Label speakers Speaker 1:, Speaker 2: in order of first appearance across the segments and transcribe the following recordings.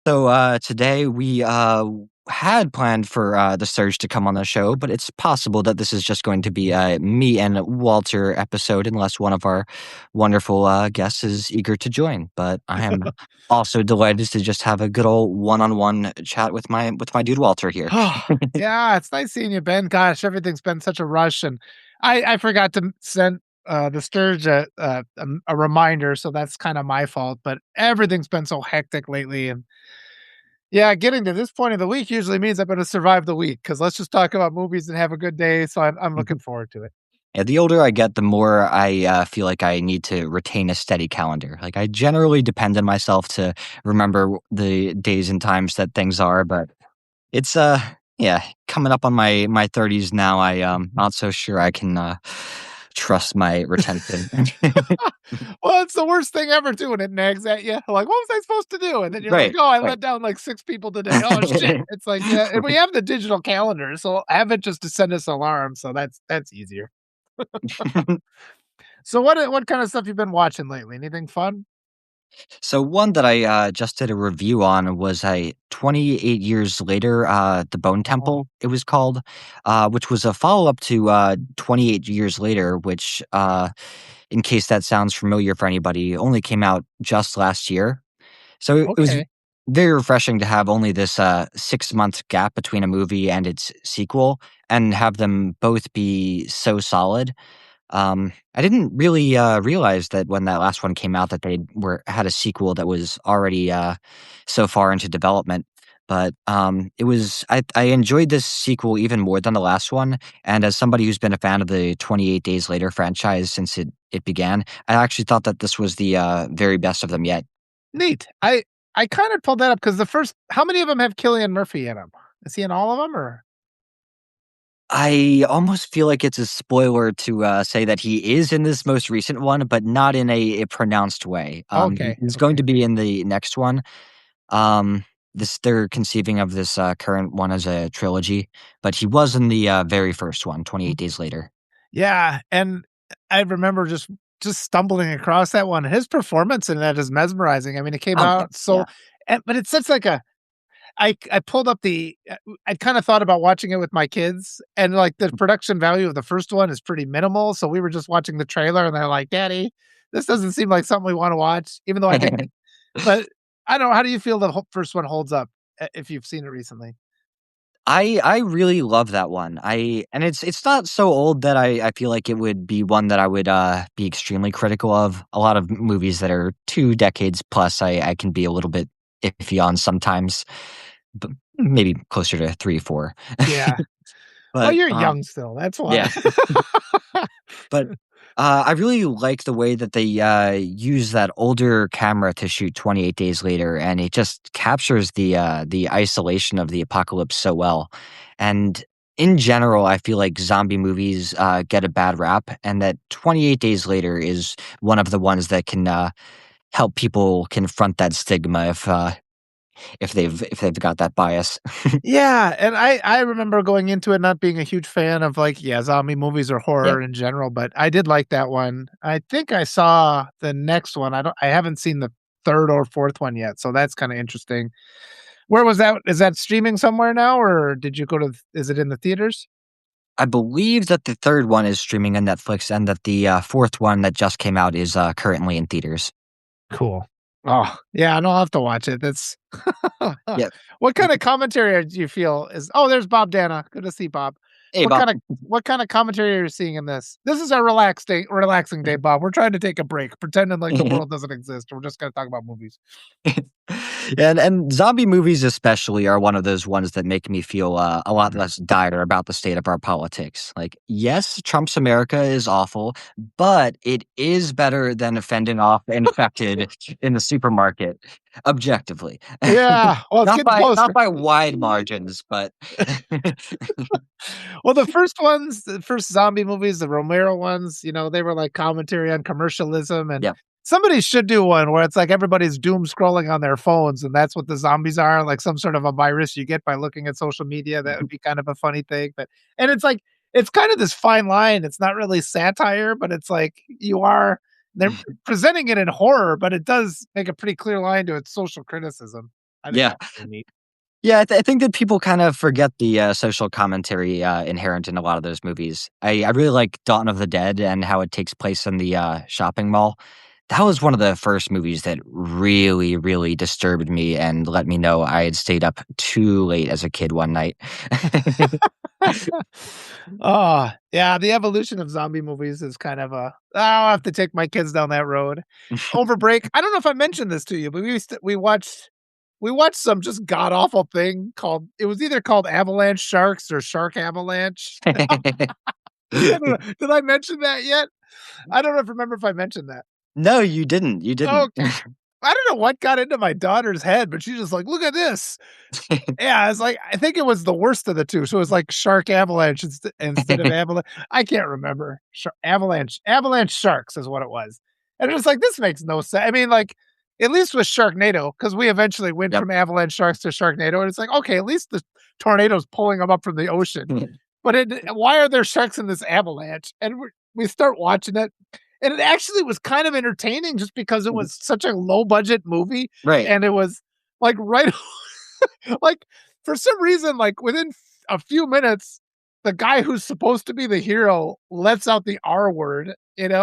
Speaker 1: Today we had planned for the Surge to come on the show, but it's possible that this is just going to be a me and Walter episode unless one of our wonderful guests is eager to join. But I am also delighted to just have a good old one-on-one chat with my dude Walter here.
Speaker 2: Oh, yeah, it's nice seeing you, Ben. Gosh, everything's been such a rush, and I forgot to send the Sturge a reminder, so that's kind of my fault. But everything's been so hectic lately, and yeah, getting to this point of the week usually means I'm going to survive the week because let's just talk about movies and have a good day. So I'm looking forward to it.
Speaker 1: Yeah, the older I get, the more I feel like I need to retain a steady calendar. Like I generally depend on myself to remember the days and times that things are, but it's yeah, coming up on my 30s now. Not so sure I can trust my retention.
Speaker 2: Well, it's the worst thing ever too when it nags at you. Like, what was I supposed to do? And then you're like,
Speaker 1: Right,
Speaker 2: oh, I
Speaker 1: right.
Speaker 2: let down like six people today. Oh shit! It's like, yeah, and we have the digital calendar, so have it just to send us alarms. So that's easier. So what kind of stuff you been watching lately? Anything fun?
Speaker 1: So one that I just did a review on was a 28 years later, the Bone
Speaker 2: Oh,
Speaker 1: Temple. It was called, which was a follow up to 28 years later, which in case that sounds familiar for anybody, only came out just last year. So it was
Speaker 2: okay.
Speaker 1: very refreshing to have only this 6 month gap between a movie and its sequel and have them both be so solid. I didn't really realize that when that last one came out that they were had a sequel that was already so far into development. But it was I enjoyed this sequel even more than the last one. And as somebody who's been a fan of the 28 Days Later franchise since it began, I actually thought that this was the very best of them yet.
Speaker 2: Neat. I kind of pulled that up because the first how many of them have Killian Murphy in them? Is he in all of them or
Speaker 1: I almost feel like it's a spoiler to say that he is in this most recent one, but not in a pronounced way.
Speaker 2: okay,
Speaker 1: He's going
Speaker 2: okay.
Speaker 1: to be in the next one. Um, this they're conceiving of this current one as a trilogy, but he was in the very first one, 28 Days Later.
Speaker 2: Yeah, and I remember just stumbling across that one. His performance in that is mesmerizing. I mean, it came
Speaker 1: Oh yeah,
Speaker 2: out so
Speaker 1: yeah.
Speaker 2: but it's such like a I pulled up the I kinda thought about watching it with my kids, and, like, the production value of the first one is pretty minimal, so we were just watching the trailer, and they're like, "Daddy, this doesn't seem like something we wanna watch," even though I think but I don't know, how do you feel the whole first one holds up, if you've seen it recently?
Speaker 1: I really love that one. I and it's not so old that I feel like it would be one that I would be extremely critical of. A lot of movies that are 2 decades plus, I can be a little bit iffy on sometimes, but maybe closer to 3, 4.
Speaker 2: Yeah. Well,
Speaker 1: But
Speaker 2: you're young still, that's why.
Speaker 1: yeah. But, I really like the way that they, use that older camera to shoot 28 Days Later, and it just captures the isolation of the apocalypse so well. And in general, I feel like zombie movies, get a bad rap, and that 28 Days Later is one of the ones that can, help people confront that stigma if they've got that bias.
Speaker 2: Yeah, and I remember going into it not being a huge fan of, like, yeah, zombie movies or
Speaker 1: Yeah.
Speaker 2: horror in general, but I did like that one. I think I saw the next one. I haven't seen the 3rd or 4th one yet, so that's kinda interesting. Where was that? Is that streaming somewhere now, or did you go to is it in the theaters?
Speaker 1: I believe that the 3rd one is streaming on Netflix and that the, 4th one that just came out is, currently in theaters.
Speaker 2: Cool. Oh, yeah, no, I'll have to watch it. That's
Speaker 1: Yeah.
Speaker 2: what kinda commentary do you feel is oh, there's Bob Dana. Good to see Bob.
Speaker 1: Hey, Bob.
Speaker 2: What kinda commentary are you seeing in this? This is our relaxing day, Bob. We're trying to take a break, pretending like the world doesn't exist. We're just gonna talk about movies.
Speaker 1: And zombie movies especially are one of those ones that make me feel, a lot less dire about the state of our politics. Like, yes, Trump's America is awful, but it is better than fending off infected in the supermarket, objectively.
Speaker 2: Yeah, well, it's getting
Speaker 1: Not
Speaker 2: closer.
Speaker 1: by wide margins, but
Speaker 2: Well, the first zombie movies, the Romero ones, you know, they were like commentary on commercialism, and
Speaker 1: yeah.
Speaker 2: somebody should do one where it's like everybody's doom scrolling on their phones, and that's what the zombies are, like some sort of a virus you get by looking at social media. That would be kind of a funny thing, but and it's like it's kind of this fine line. It's not really satire, but it's like they're presenting it in horror, but it does make a pretty clear line to its social criticism. I think
Speaker 1: Yeah.
Speaker 2: that's really neat.
Speaker 1: Yeah, I think that people kind of forget the, social commentary, inherent in a lot of those movies. I really like Dawn of the Dead and how it takes place in the, shopping mall. That was one of the first movies that really, really disturbed me and let me know I had stayed up too late as a kid one night.
Speaker 2: Oh, yeah, the evolution of zombie movies is kind of a I'll have to take my kids down that road. Over break, I don't know if I mentioned this to you, but we watched some just god awful thing called it was either called Avalanche Sharks or Shark Avalanche. I don't know. Did I mention that yet? I don't know if remember if I mentioned that.
Speaker 1: No, you didn't, you didn't.
Speaker 2: Okay. I don't know what got into my daughter's head, but she's just like, "Look at this." Yeah, it's like I think it was the worst of the 2, so it was like Shark Avalanche instead of Avalanche. I can't remember. Avalanche Sharks is what it was, and it was like, "This makes no sense." I mean, like, at least with Sharknado, because we eventually went
Speaker 1: Yep.
Speaker 2: from Avalanche Sharks to Sharknado, and it's like, okay, at least the tornado's pulling them up from the ocean, but why are there sharks in this avalanche? And we start watching it, and it actually was kind of entertaining just because it was such a low budget movie,
Speaker 1: Right.
Speaker 2: and it was, like, right like, for some reason, like, within a few minutes, the guy who's supposed to be the hero lets out the R word, and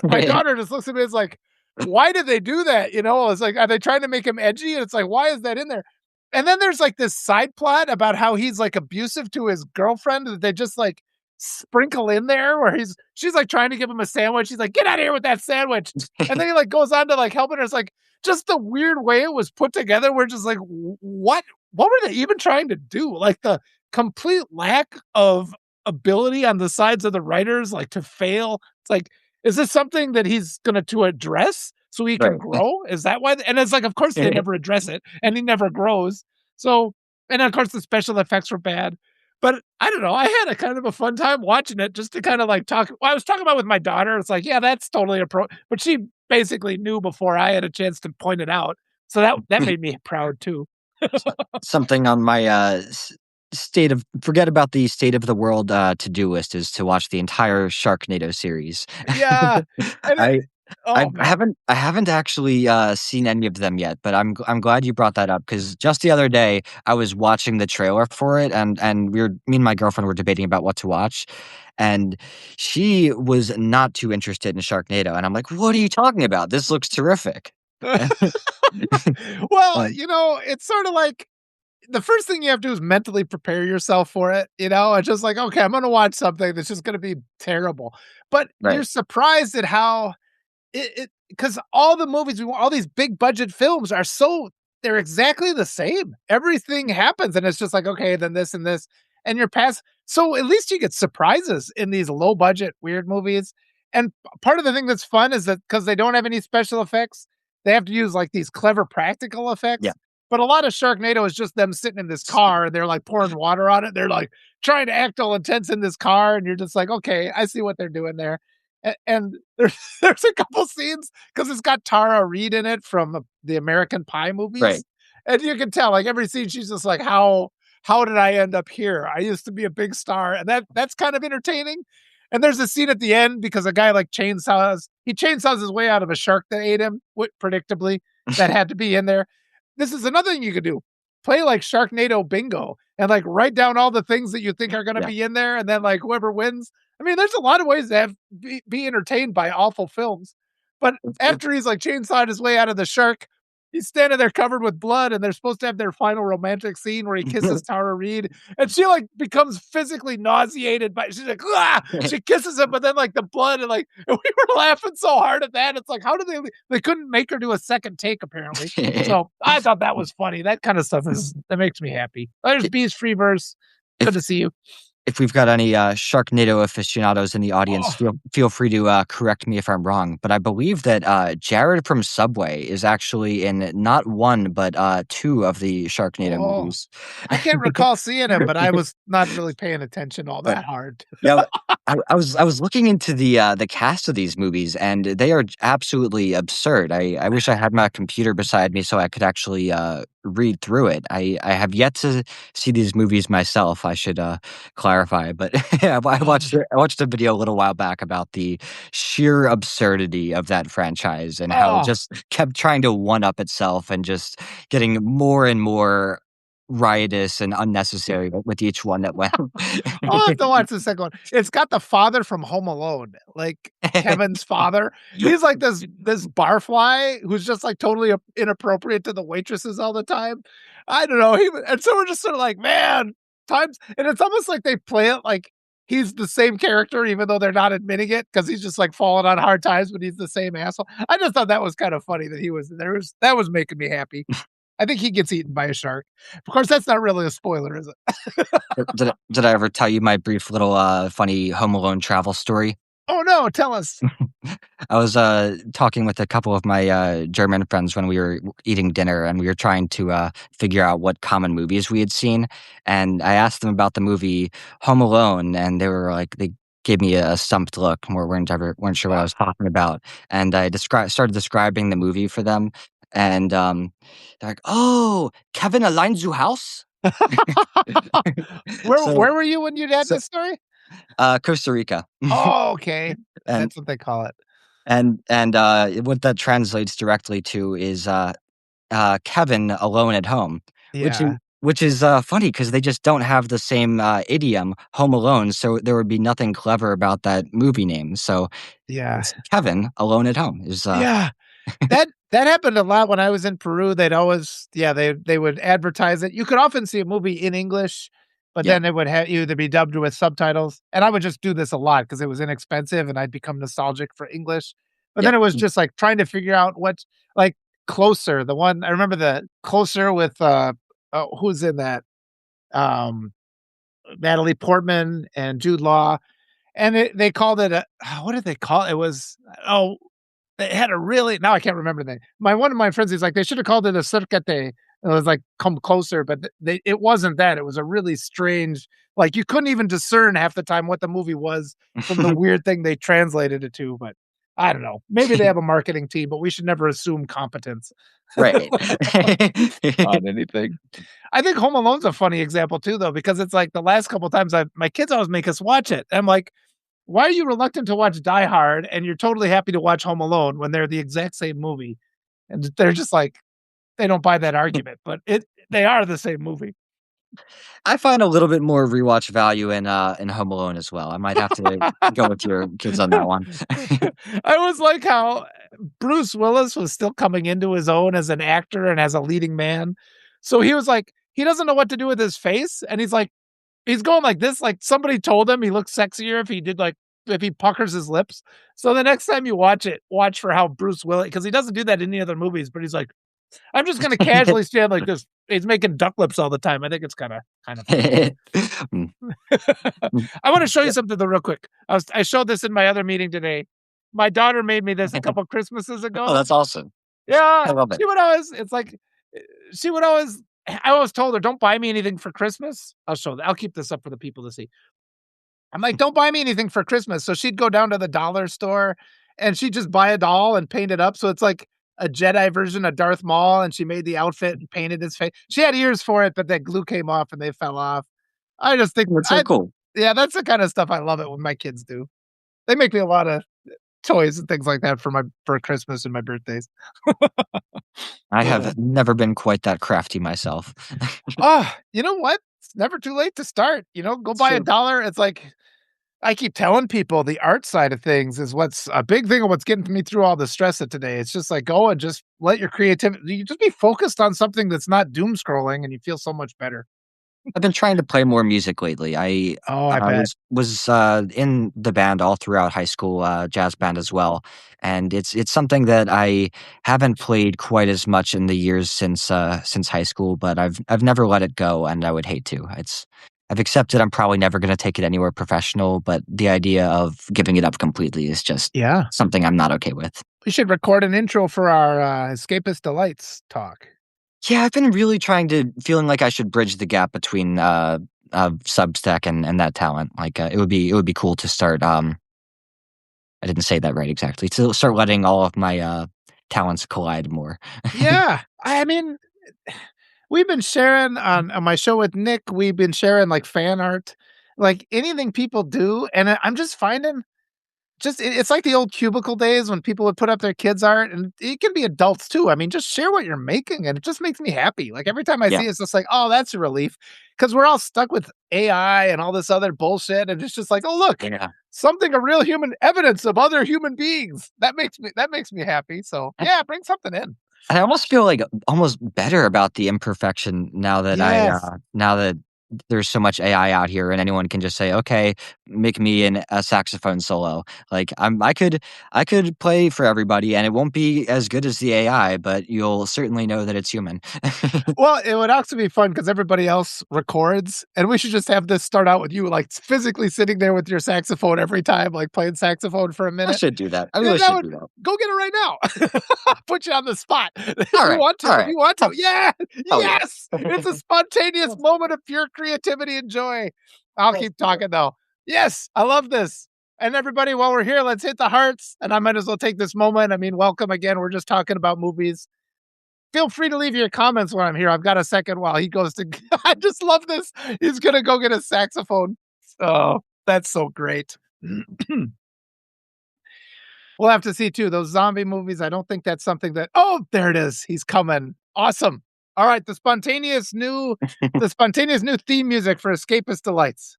Speaker 2: my daughter just looks at me, it's like, "Why did they do that?" It's like, "Are they trying to make him edgy?" And it's like, "Why is that in there?" And then there's, like, this side plot about how he's, like, abusive to his girlfriend that they just, like, sprinkle in there where she's, like, trying to give him a sandwich, he's like, "Get out of here with that sandwich." And then he, like, goes on to, like, helping her, it's like, just the weird way it was put together, we're just like, what were they even trying to do? Like the complete lack of ability on the sides of the writers, like to fail. It's like, is this something that he's going to address so he can
Speaker 1: Right.
Speaker 2: grow? Is that why? And it's like, of course they never address it, and he never grows. So, and of course the special effects were bad. But I don't know. I had a kind of a fun time watching it just to kind of like talk. Well, I was talking about with my daughter. It's like, yeah, that's totally a pro. But she basically knew before I had a chance to point it out. So that made me proud too.
Speaker 1: Something on my, state of forget about the state of the world, to-do list is to watch the entire Sharknado series.
Speaker 2: Yeah, and
Speaker 1: I
Speaker 2: oh, man.
Speaker 1: I haven't actually, seen any of them yet, but I'm glad you brought that up because just the other day, I was watching the trailer for it, and me and my girlfriend were debating about what to watch, and she was not too interested in Sharknado, and I'm like, "What are you talking about? This looks terrific."
Speaker 2: Well,
Speaker 1: And
Speaker 2: it's sorta like the first thing you have to do is mentally prepare yourself for it, It's just like, "Okay, I'm gonna watch something that's just gonna be terrible." But you're
Speaker 1: right,
Speaker 2: surprised at how it because all the movies all these big budget films are they're exactly the same. Everything happens, and it's just like, okay, then this and this, and you're past. So at least you get surprises in these low budget weird movies. And part of the thing that's fun is that because they don't have any special effects, they have to use like these clever practical
Speaker 1: yeah.
Speaker 2: effects. But a lot of Sharknado is just them sitting in this car and they're like pouring water on it. They're like trying to act all intense in this car, and you're just like, okay, I see what they're doing there. And there's there's a couple scenes because it's got Tara Reid in it from the American Pie
Speaker 1: Right.
Speaker 2: movies, and you can tell, like, every scene, she's just like, "How did I end up here? I used to be a big star," and that's kind of entertaining. And there's a scene at the end because a guy, like, chainsaws his way out of a shark that ate him, predictably, that had to be in there. This is another thing you could do. Play, like, Sharknado bingo and, like, write down all the things that you think are gonna
Speaker 1: Yeah.
Speaker 2: be in there, and then, like, whoever wins I mean, there's a lot of ways to be entertained by awful films, but after he's, like, chainsawed his way out of the shark, he's standing there covered with blood, and they're supposed to have their final romantic scene where he kisses Tara Reid, and she, like, becomes physically nauseated by she's like, "Ah!" She kisses him, but then, like, the blood and, like and we were laughing so hard at that, it's like, how did they couldn't make her do a second take, apparently. So, I thought that was funny. That kinda stuff that makes me happy. There's Beast Freeverse. Good
Speaker 1: If
Speaker 2: to see you.
Speaker 1: if we've got any, Sharknado aficionados in the audience,
Speaker 2: Oh,
Speaker 1: feel free to, correct me if I'm wrong, but I believe that, Jared from Subway is actually in not 1, but, 2 of the Sharknado
Speaker 2: oh.
Speaker 1: movies.
Speaker 2: I can't recall seeing him, but I was not really paying attention all
Speaker 1: But
Speaker 2: that hard.
Speaker 1: yeah, I was looking into the cast of these movies, and they are absolutely absurd. I wish I had my computer beside me so I could actually, read through it. I have yet to see these movies myself, I should, clarify, but yeah,
Speaker 2: Oh,
Speaker 1: I watched a video a little while back about the sheer absurdity of that franchise and how it
Speaker 2: oh,
Speaker 1: just kept trying to one up itself and just getting more and more riotous and unnecessary with each one that went.
Speaker 2: I'll have to watch the second one. It's got the father from Home Alone, like Kevin's father. He's like this barfly who's just like totally inappropriate to the waitresses all the time. I don't know. And so we're just sort of like, man, times, and it's almost like they play it like he's the same character, even though they're not admitting it, because he's just like falling on hard times, but he's the same asshole. I just thought that was kind of funny that he was there. That was making me happy. I think he gets eaten by a shark. Of course, that's not really a spoiler, is it?
Speaker 1: Did I ever tell you my brief little, funny Home Alone travel story?
Speaker 2: Oh no, tell us.
Speaker 1: I was talking with a couple of my German friends when we were eating dinner, and we were trying to figure out what common movies we had seen. And I asked them about the movie Home Alone, and they gave me a stumped look, and weren't sure what I was talking about. And I started describing the movie for them, and they're like, "Oh, Kevin Allein zu Haus."
Speaker 2: Where
Speaker 1: so
Speaker 2: were you when you had
Speaker 1: so
Speaker 2: this story?
Speaker 1: Costa Rica,
Speaker 2: Oh, okay.
Speaker 1: and
Speaker 2: That's what they call it.
Speaker 1: what that translates directly to is, Kevin alone at home, which is
Speaker 2: Yeah,
Speaker 1: funny because they just don't have the same, idiom, Home Alone, so there would be nothing clever about that movie name, so
Speaker 2: yeah,
Speaker 1: it's Kevin alone at home is,
Speaker 2: yeah. That happened a lot when I was in Peru. They'd always they would advertise it. You could often see a movie in English, but
Speaker 1: yeah,
Speaker 2: then it would either be dubbed with subtitles, and I would just do this a lot because it was inexpensive and I'd become nostalgic for English. But then
Speaker 1: yep.
Speaker 2: it was just, like, trying to figure out what like, Closer, the one I remember the Closer with, who's in that? Um, Natalie Portman and Jude Law, and they called it a what did they call it? It was oh, they had a really now I can't remember the name. One of my friends, he's like, "They should have called it a cercate." It was like, "Come closer," but they it wasn't that. It was a really strange like, you couldn't even discern half the time what the movie was from the weird thing they translated it to, but I don't know. Maybe they have a marketing team, but we should never assume competence
Speaker 1: Right.
Speaker 2: on anything. I think Home Alone's a funny example too, though, because it's like the last couple times my kids always make us watch it. I'm like, why are you reluctant to watch Die Hard and you're totally happy to watch Home Alone when they're the exact same movie? And they're just like, they don't buy that argument, but they are the same movie.
Speaker 1: I find a little bit more rewatch value in Home Alone as well. I might have to go with your kids on that one.
Speaker 2: I was like how Bruce Willis was still coming into his own as an actor and as a leading man. So he was like, he doesn't know what to do with his face. And he's like, he's going like this, like somebody told him he looks sexier if he did like if he puckers his lips. So the next time you watch it, watch for how Bruce Willis because he doesn't do that in any other movies, but he's like, I'm just gonna casually stand like this. He's making duck lips all the time. I think it's kind of funny.
Speaker 1: Mm, mm.
Speaker 2: I want to show you something though, real quick. I showed this in my other meeting today. My daughter made me this a couple Christmases
Speaker 1: Oh,
Speaker 2: ago.
Speaker 1: that's awesome.
Speaker 2: Yeah,
Speaker 1: I love it.
Speaker 2: she would always. It's like she would always. I always told her, "Don't buy me anything for Christmas." I'll show. I'll keep this up for the people to see. I'm like, "Don't buy me anything for Christmas." So she'd go down to the dollar store and she'd just buy a doll and paint it up. So it's like a Jedi version of Darth Maul, and she made the outfit and painted his face. She had ears for it, but that glue came off and they fell off. I just think
Speaker 1: That's so
Speaker 2: I
Speaker 1: cool.
Speaker 2: yeah, that's the kind of stuff I love it when my kids do. They make me a lot of toys and things like that for Christmas and my birthdays.
Speaker 1: I
Speaker 2: Uh,
Speaker 1: have never been quite that crafty myself.
Speaker 2: you know what? It's never too late to start. Go
Speaker 1: It's
Speaker 2: buy a
Speaker 1: true.
Speaker 2: dollar. It's like I keep telling people the art side of things is what's a big thing of what's getting me through all the stress of today. It's just like go and just let your creativity you just be focused on something that's not doom scrolling and you feel so much better.
Speaker 1: I've been trying to play more music lately. I
Speaker 2: Oh, I bet.
Speaker 1: in the band all throughout high school, jazz band as well, and it's something that I haven't played quite as much in the years since high school, but I've never let it go, and I would hate to. I've accepted I'm probably never gonna take it anywhere professional, but the idea of giving it up completely is just
Speaker 2: Yeah.
Speaker 1: something I'm not okay with.
Speaker 2: We should record an intro for our Escapist Delights talk.
Speaker 1: Yeah, I've been really trying to feeling like I should bridge the gap between, Substack and that talent. Like, it would be cool to start, I didn't say that right exactly, to start letting all of my, talents collide more.
Speaker 2: Yeah. I mean, we've been sharing on my show with Nick, we've been sharing, like, fan art, like, anything people do, and I'm just finding just it's like the old cubicle days when people would put up their kids' art, and it can be adults too. I mean, just share what you're making, and it just makes me happy. Like, every time I
Speaker 1: Yeah.
Speaker 2: see it, it's just like, "Oh, that's a relief," because 'cause we're all stuck with AI and all this other bullshit, and it's just like, "Oh, look,
Speaker 1: Yeah.
Speaker 2: something a real human evidence of other human beings." That makes me happy, so, yeah, bring something in.
Speaker 1: I almost feel like almost better about the imperfection
Speaker 2: Yes.
Speaker 1: now that there's so much AI out here and anyone can just say, "Okay, make me a saxophone solo." Like, I could play for everybody and it won't be as good as the AI, but you'll certainly know that it's human.
Speaker 2: Well, it would also be fun because everybody else records, and we should just have this start out with you, like, physically sitting there with your saxophone every time, like, playing saxophone for a
Speaker 1: I
Speaker 2: minute.
Speaker 1: should do that. I
Speaker 2: Yeah,
Speaker 1: really
Speaker 2: that
Speaker 1: should
Speaker 2: would
Speaker 1: do that.
Speaker 2: go get it right now. Put you on the spot if you
Speaker 1: Alright,
Speaker 2: want to, if
Speaker 1: alright.
Speaker 2: you want to.
Speaker 1: Hell
Speaker 2: Yeah,
Speaker 1: hell yeah.
Speaker 2: yes! It's a spontaneous moment of pure creativity and joy. I'll
Speaker 1: Let's
Speaker 2: keep
Speaker 1: do it.
Speaker 2: talking, though. Yes, I love this. And everybody, while we're here, let's hit the hearts, and I might as well take this moment. I mean, welcome again. We're just talking about movies. Feel free to leave your comments when I'm here. I've got a second while he goes to I just love this. He's gonna go get a saxophone. Oh, that's so great. We'll have to see too. Those zombie movies, I don't think that's something that oh, there it is. He's coming. Awesome. All right, the spontaneous new theme music for Escapist Delights.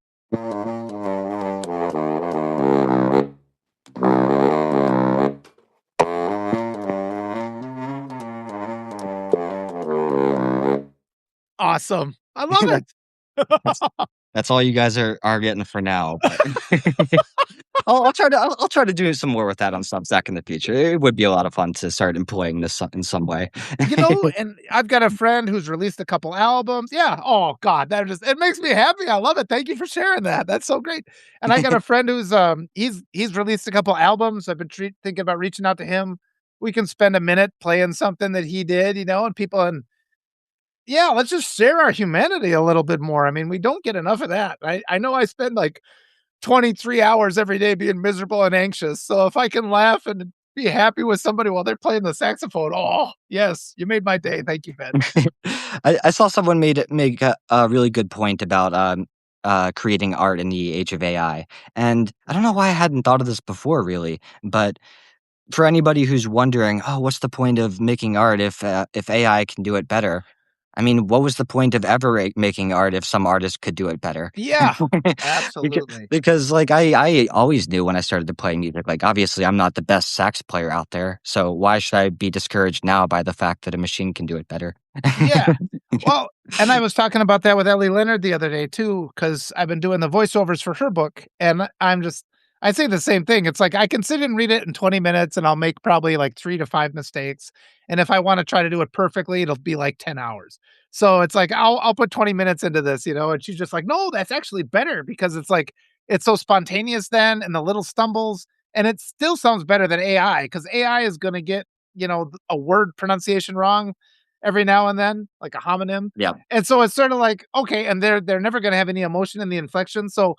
Speaker 2: Awesome. I love
Speaker 1: That's that's
Speaker 2: it.
Speaker 1: that's all you guys are getting for now, but I'll try to do some more with that on Substack in the future. It would be a lot of fun to start employing this in some way.
Speaker 2: And I've got a friend who's released a couple albums. Yeah. Oh God, that just it makes me happy. I love it. Thank you for sharing that. That's so great. And I got a friend who's he's released a couple albums. I've been thinking about reaching out to him. We can spend a minute playing something that he did, and people and yeah, let's just share our humanity a little bit more. I mean, we don't get enough of that. I know I spend like 23 hours every day being miserable and anxious. So if I can laugh and be happy with somebody while they're playing the saxophone, oh, yes, you made my day. Thank you, Ben.
Speaker 1: I saw someone make a really good point about creating art in the age of AI, and I don't know why I hadn't thought of this before, really. But for anybody who's wondering, oh, what's the point of making art if AI can do it better? I mean, what was the point of ever making art if some artists could do it better?
Speaker 2: Yeah,
Speaker 1: Because,
Speaker 2: absolutely.
Speaker 1: because like I always knew when I started to play music, like obviously I'm not the best sax player out there, so why should I be discouraged now by the fact that a machine can do it better?
Speaker 2: Yeah. Well, and I was talking about that with Ellie Leonard the other day too, because I've been doing the voiceovers for her book, and I say the same thing. It's like I can sit and read it in 20 minutes, and I'll make probably like 3 to 5 mistakes. And if I want to try to do it perfectly, it'll be like 10 hours. So it's like I'll put 20 minutes into this, and she's just like, no, that's actually better because it's like it's so spontaneous then, and the little stumbles, and it still sounds better than AI because AI is going to get a word pronunciation wrong every now and then, like a homonym.
Speaker 1: Yeah.
Speaker 2: And so it's sort of like, okay, and they're never gonna have any emotion in the inflection. So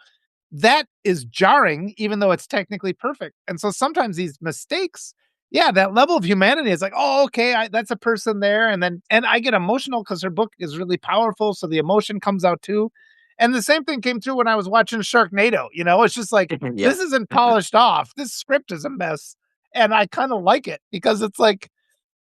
Speaker 2: that is jarring, even though it's technically perfect. And so sometimes these mistakes, yeah, that level of humanity is like, oh, okay, that's a person there. And I get emotional because her book is really powerful. So the emotion comes out too. And the same thing came through when I was watching Sharknado. It's just like,
Speaker 1: Yeah.
Speaker 2: this isn't polished off. This script is a mess. And I kind of like it because it's like,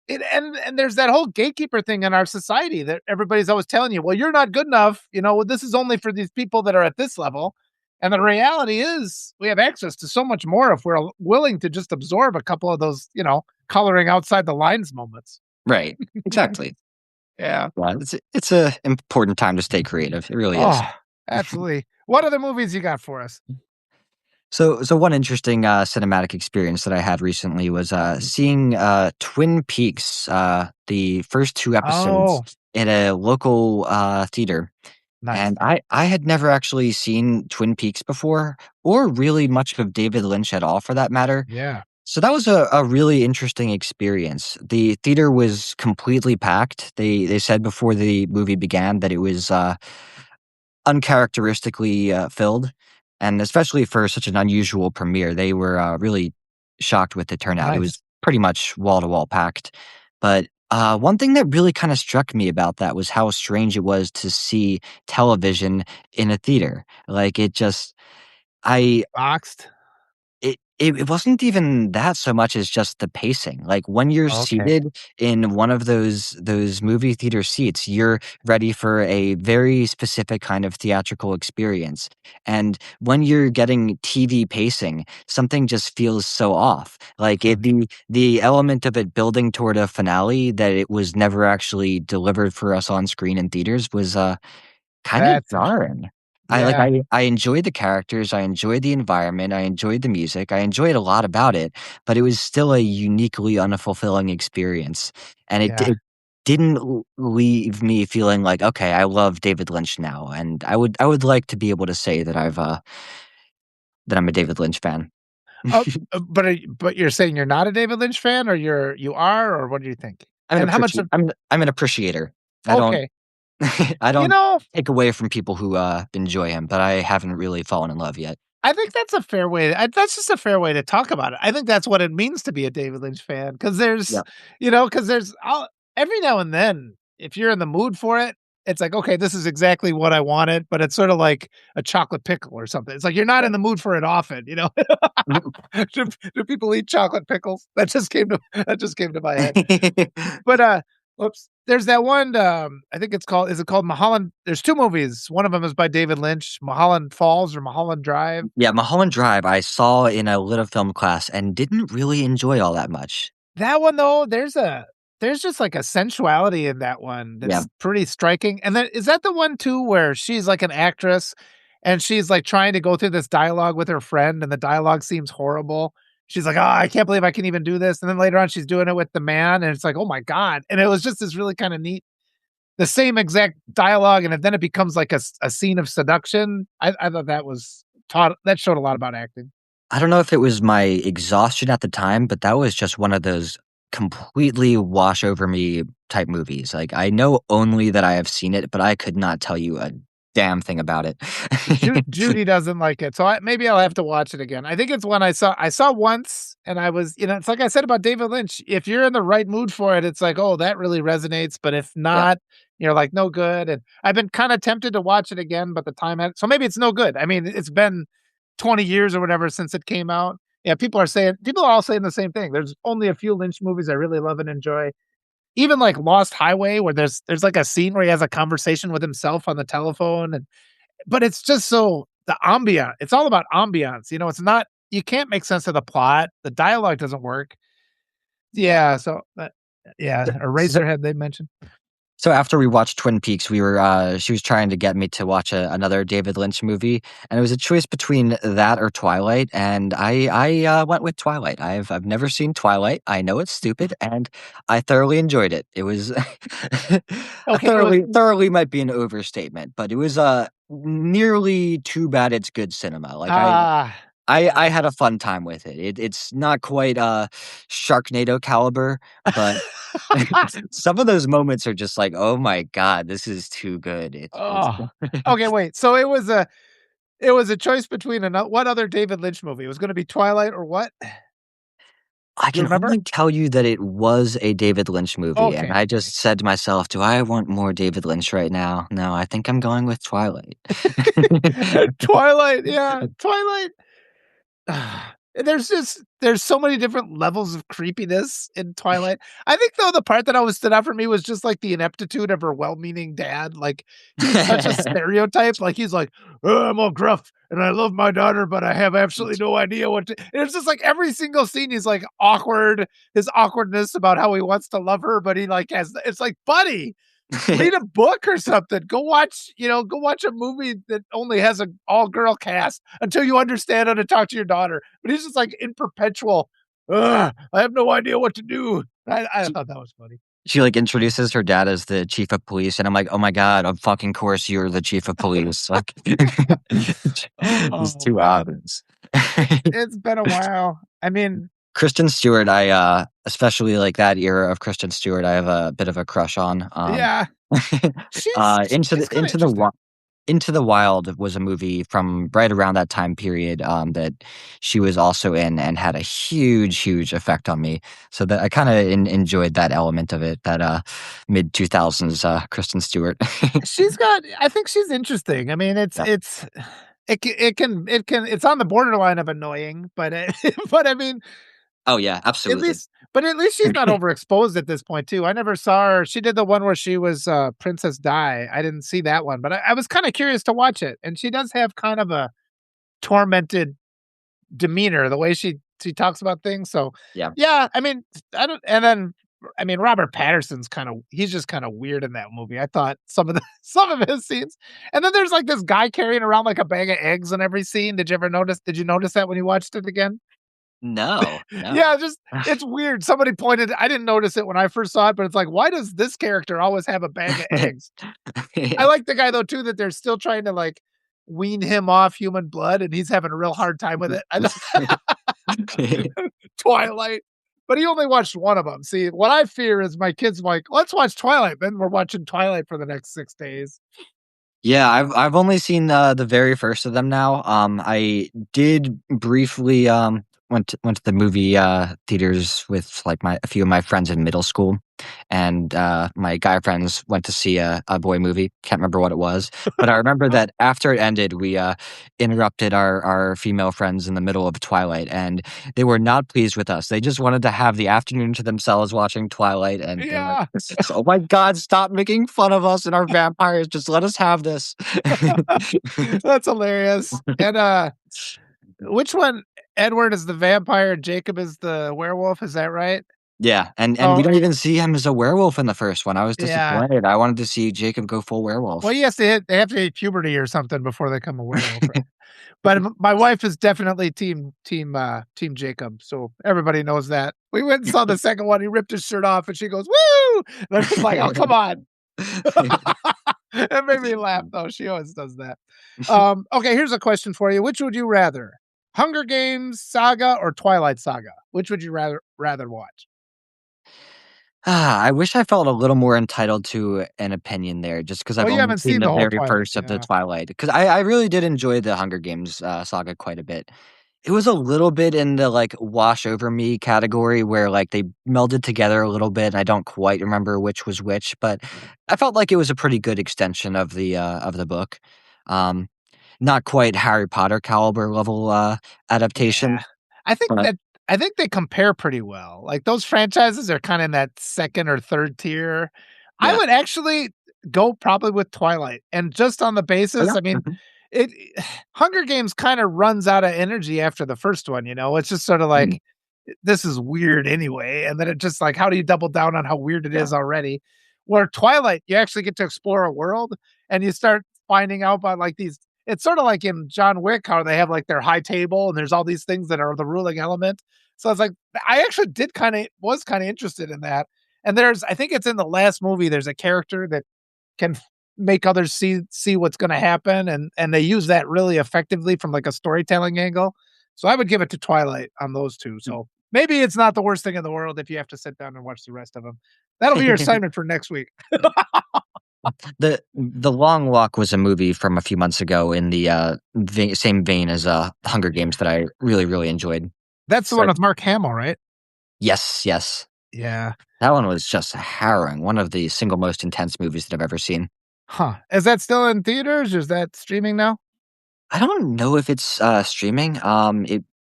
Speaker 2: and there's that whole gatekeeper thing in our society that everybody's always telling you, well, you're not good enough. Well, this is only for these people that are at this level. And the reality is we have access to so much more if we're willing to just absorb a couple of those, coloring outside the lines moments.
Speaker 1: Right. Exactly.
Speaker 2: Yeah.
Speaker 1: Yeah, it's a important time to stay creative. It really is.
Speaker 2: Oh, absolutely. What other movies you got for us?
Speaker 1: So one interesting cinematic experience that I had recently was seeing Twin Peaks, the first two episodes
Speaker 2: Oh,
Speaker 1: in a local theater.
Speaker 2: nice.
Speaker 1: And I had never actually seen Twin Peaks before, or really much of David Lynch at all for that matter.
Speaker 2: Yeah.
Speaker 1: So that was a really interesting experience. The theater was completely packed. They said before the movie began that it was uncharacteristically filled, and especially for such an unusual premiere, they were really shocked with the turnout. It was
Speaker 2: Nice.
Speaker 1: pretty much wall to wall packed, but One thing that really kind of struck me about that was how strange it was to see television in a theater. Like it just, I
Speaker 2: Boxed?
Speaker 1: it wasn't even that so much as just the pacing. Like, when you're
Speaker 2: Okay.
Speaker 1: seated in one of those movie theater seats, you're ready for a very specific kind of theatrical experience, and when you're getting TV pacing, something just feels so off. Like,
Speaker 2: Hmm.
Speaker 1: the element of it building toward a finale that it was never actually delivered for us on screen in theaters was, kind of
Speaker 2: That's interesting.
Speaker 1: jarring.
Speaker 2: Yeah,
Speaker 1: I enjoyed the characters, I enjoyed the environment, I enjoyed the music, I enjoyed a lot about it, but it was still a uniquely unfulfilling experience, and
Speaker 2: yeah.
Speaker 1: it didn't l leave me feeling like, "Okay, I love David Lynch now," and I would like to be able to say that that I'm a David Lynch fan.
Speaker 2: Oh, but you're saying you're not a David Lynch fan, or you are, or what do you think? And how much of
Speaker 1: I'm an appreciator. I don't
Speaker 2: okay.
Speaker 1: I
Speaker 2: You
Speaker 1: don't
Speaker 2: know,
Speaker 1: take away from people who, enjoy him, but I haven't really fallen in love yet.
Speaker 2: I think that's a fair way that's just a fair way to talk about it. I think that's what it means to be a David Lynch fan, 'cause
Speaker 1: Yeah.
Speaker 2: there's I'll every now and then, if you're in the mood for it, it's like, "Okay, this is exactly what I wanted," but it's sorta like a chocolate pickle or something. It's like you're not in the mood for it often, you know? Do people eat chocolate pickles? That just came to my head. But, whoops, there's that one, I think it's called is it called Mulholland there's 2 movies. One of them is by David Lynch, Mulholland Falls or Mulholland Drive.
Speaker 1: Yeah, Mulholland Drive, I saw in a lit film class and didn't really enjoy all that much.
Speaker 2: That one though, there's just like a sensuality in that one
Speaker 1: Yeah.
Speaker 2: that's pretty striking, and then is that the one too where she's like an actress and she's like trying to go through this dialogue with her friend and the dialogue seems horrible? She's like, "Oh, I can't believe I can even do this," and then later on she's doing it with the man and it's like, "Oh my god," and it was just this really kinda neat the same exact dialogue and then it becomes like a scene of seduction. I thought that showed a lot about acting.
Speaker 1: I don't know if it was my exhaustion at the time, but that was just one of those completely wash over me type movies. Like, I know only that I have seen it, but I could not tell you a damn thing about it.
Speaker 2: Judy doesn't like it, so maybe I'll have to watch it again. I think it's one I saw once, and I was it's like I said about David Lynch, if you're in the right mood for it, it's like, "Oh, that really resonates," but if
Speaker 1: Yeah.
Speaker 2: not, you're like, "No good," and I've been kinda tempted to watch it again, but the time had so maybe it's no good. I mean, it's been 20 years or whatever since it came out. Yeah, people are all saying the same thing. There's only a few Lynch movies I really love and enjoy. Even like Lost Highway, where there's like a scene where he has a conversation with himself on the telephone and but it's just so the ambient it's all about ambiance, it's not you can't make sense of the plot, the dialogue doesn't work. Yeah, so that yeah,
Speaker 1: So,
Speaker 2: Eraserhead they mentioned.
Speaker 1: So after we watched Twin Peaks, she was trying to get me to watch another David Lynch movie, and it was a choice between that or Twilight, and I went with Twilight. I've never seen Twilight. I know it's stupid, and I thoroughly enjoyed it. It was a
Speaker 2: Okay, it was
Speaker 1: thoroughly might be an overstatement, but it was nearly too bad it's good cinema. Like
Speaker 2: ah,
Speaker 1: I had a fun time with it. It's not quite Sharknado caliber, but some of those moments are just like, "Oh my god, this is too good." It's
Speaker 2: oh. Okay, wait, so it was a choice between what other David Lynch movie? It was gonna be Twilight or what? Do
Speaker 1: I
Speaker 2: you
Speaker 1: can
Speaker 2: remember?
Speaker 1: only tell you that it was a David Lynch movie, and
Speaker 2: Okay,
Speaker 1: I
Speaker 2: okay.
Speaker 1: just said to myself, "Do I want more David Lynch right now? No, I think I'm going with Twilight."
Speaker 2: Twilight, yeah, Twilight there's so many different levels of creepiness in Twilight. I think though the part that always stood out for me was just like the ineptitude of her well-meaning dad. Like he's such a stereotype. Like he's like, "Oh, I'm all gruff and I love my daughter, but I have absolutely no idea what to." And it's just like every single scene he's like awkward, his awkwardness about how he wants to love her, but he like has it's like, buddy, read a book or something. Go watch a movie that only has a all girl cast until you understand how to talk to your daughter. But he's just like in perpetual, "Ugh, I have no idea what to do." I thought that was funny.
Speaker 1: She, like, introduces her dad as the chief of police, and I'm like, "Oh my god, of fucking course you're the chief of police." Like, it's
Speaker 2: Oh
Speaker 1: too
Speaker 2: man,
Speaker 1: obvious.
Speaker 2: it's been a while. I mean,
Speaker 1: Kristen Stewart, especially, like, that era of Kristen Stewart, I have a bit of a crush on,
Speaker 2: yeah, she's
Speaker 1: Into
Speaker 2: she's kind of
Speaker 1: Into the
Speaker 2: interesting.
Speaker 1: Wild. Into the Wild was a movie from right around that time period that she was also in and had a huge, huge effect on me. So that I kind of enjoyed that element of it, that mid 2000s Kristen Stewart.
Speaker 2: I think she's interesting. I mean,
Speaker 1: Yeah.
Speaker 2: it's on the borderline of annoying, but but I mean,
Speaker 1: Oh yeah, absolutely.
Speaker 2: at least she's not overexposed at this point too. I never saw her. She did the one where she was Princess Di. I didn't see that one, but I was kind of curious to watch it. And she does have kind of a tormented demeanor, the way she talks about things. So
Speaker 1: Yeah.
Speaker 2: yeah, I mean, I don't. And then I mean, Robert Patterson's he's just kind of weird in that movie. I thought some of the some of his scenes, and then there's like this guy carrying around like a bag of eggs in every scene. Did you notice that when you watched it again?
Speaker 1: No, no.
Speaker 2: Yeah, just it's weird. Somebody pointed I didn't notice it when I first saw it, but it's like, why does this character always have a bag of eggs? I like the guy though too that they're still trying to like wean him off human blood and he's having a real hard time with it. Twilight. But he only watched one of them. See, what I fear is my kids like, let's watch Twilight. Then we're watching Twilight for the next 6 days.
Speaker 1: Yeah, I've only seen the very first of them now. I did briefly went to the movie theaters with like my a few of my friends in middle school, and my guy friends went to see a boy movie. Can't remember what it was, but I remember that after it ended, we interrupted our female friends in the middle of Twilight, and they were not pleased with us. They just wanted to have the afternoon to themselves watching Twilight, and they're like,
Speaker 2: Yeah.
Speaker 1: "Oh my God, stop making fun of us and our vampires! Just let us have this."
Speaker 2: That's hilarious. And which one? Edward is the vampire, Jacob is the werewolf, is that right?
Speaker 1: Yeah, and we
Speaker 2: Oh,
Speaker 1: don't even see him as a werewolf in the first one. I was
Speaker 2: yeah.
Speaker 1: disappointed. I wanted to see Jacob go full
Speaker 2: Well,
Speaker 1: werewolf.
Speaker 2: yes, they have to hit puberty or something before they become a werewolf, right? But my wife is definitely team Jacob, so everybody knows that. We went and saw the second one, he ripped his shirt off, and she goes, "Woo!" And I'm just like, "Oh, come on." It made me laugh, though, she always does that. Okay, here's a question for you. Which would you rather? Hunger Games Saga or Twilight Saga? Which would you rather watch?
Speaker 1: I wish I felt a little more entitled to an opinion there, just because
Speaker 2: Oh,
Speaker 1: I've
Speaker 2: you
Speaker 1: only
Speaker 2: haven't
Speaker 1: seen
Speaker 2: seen
Speaker 1: the
Speaker 2: the whole
Speaker 1: very
Speaker 2: Twilight,
Speaker 1: first of the
Speaker 2: yeah.
Speaker 1: Twilight. Because I really did enjoy the Hunger Games saga quite a bit. It was a little bit in the like wash over me category where like they melded together a little bit. And I don't quite remember which was which, but I felt like it was a pretty good extension of the book. Um, Not quite Harry Potter caliber level adaptation,
Speaker 2: Yeah. I think
Speaker 1: but
Speaker 2: that I think they compare pretty well. Like, those franchises are kinda in that 2nd or 3rd tier. I
Speaker 1: yeah.
Speaker 2: would actually go probably with Twilight, and just on the
Speaker 1: Oh,
Speaker 2: basis
Speaker 1: yeah.
Speaker 2: I mean, it Hunger Games kinda runs out of energy after the first one, you know? It's just sorta
Speaker 1: Mhm.
Speaker 2: like, "This is weird anyway," and then it just like, how do you double down on how weird it
Speaker 1: Yeah.
Speaker 2: is already? Where Twilight, you actually get to explore a world, and you start finding out about, like, these it's sorta like in John Wick, how they have, like, their high table, and there's all these things that are the ruling element. So it's like I actually did kinda was kinda interested in that. And there's I think it's in the last movie, there's a character that can make others see what's gonna happen, and they use that really effectively from, like, a storytelling angle. So I would give it to Twilight on those 2. So maybe it's not the worst thing in the world if you have to sit down and watch the rest of them. That'll be your assignment for next week.
Speaker 1: The Long Walk was a movie from a few months ago in the same vein as Hunger Games that I really really enjoyed.
Speaker 2: That's the
Speaker 1: So
Speaker 2: one with Mark Hamill, right?
Speaker 1: yes, yes,
Speaker 2: Yeah.
Speaker 1: that one was just harrowing. One of the single most intense movies that I've ever seen.
Speaker 2: Huh. Is that still in theaters or is that streaming now?
Speaker 1: I don't know if it's streaming.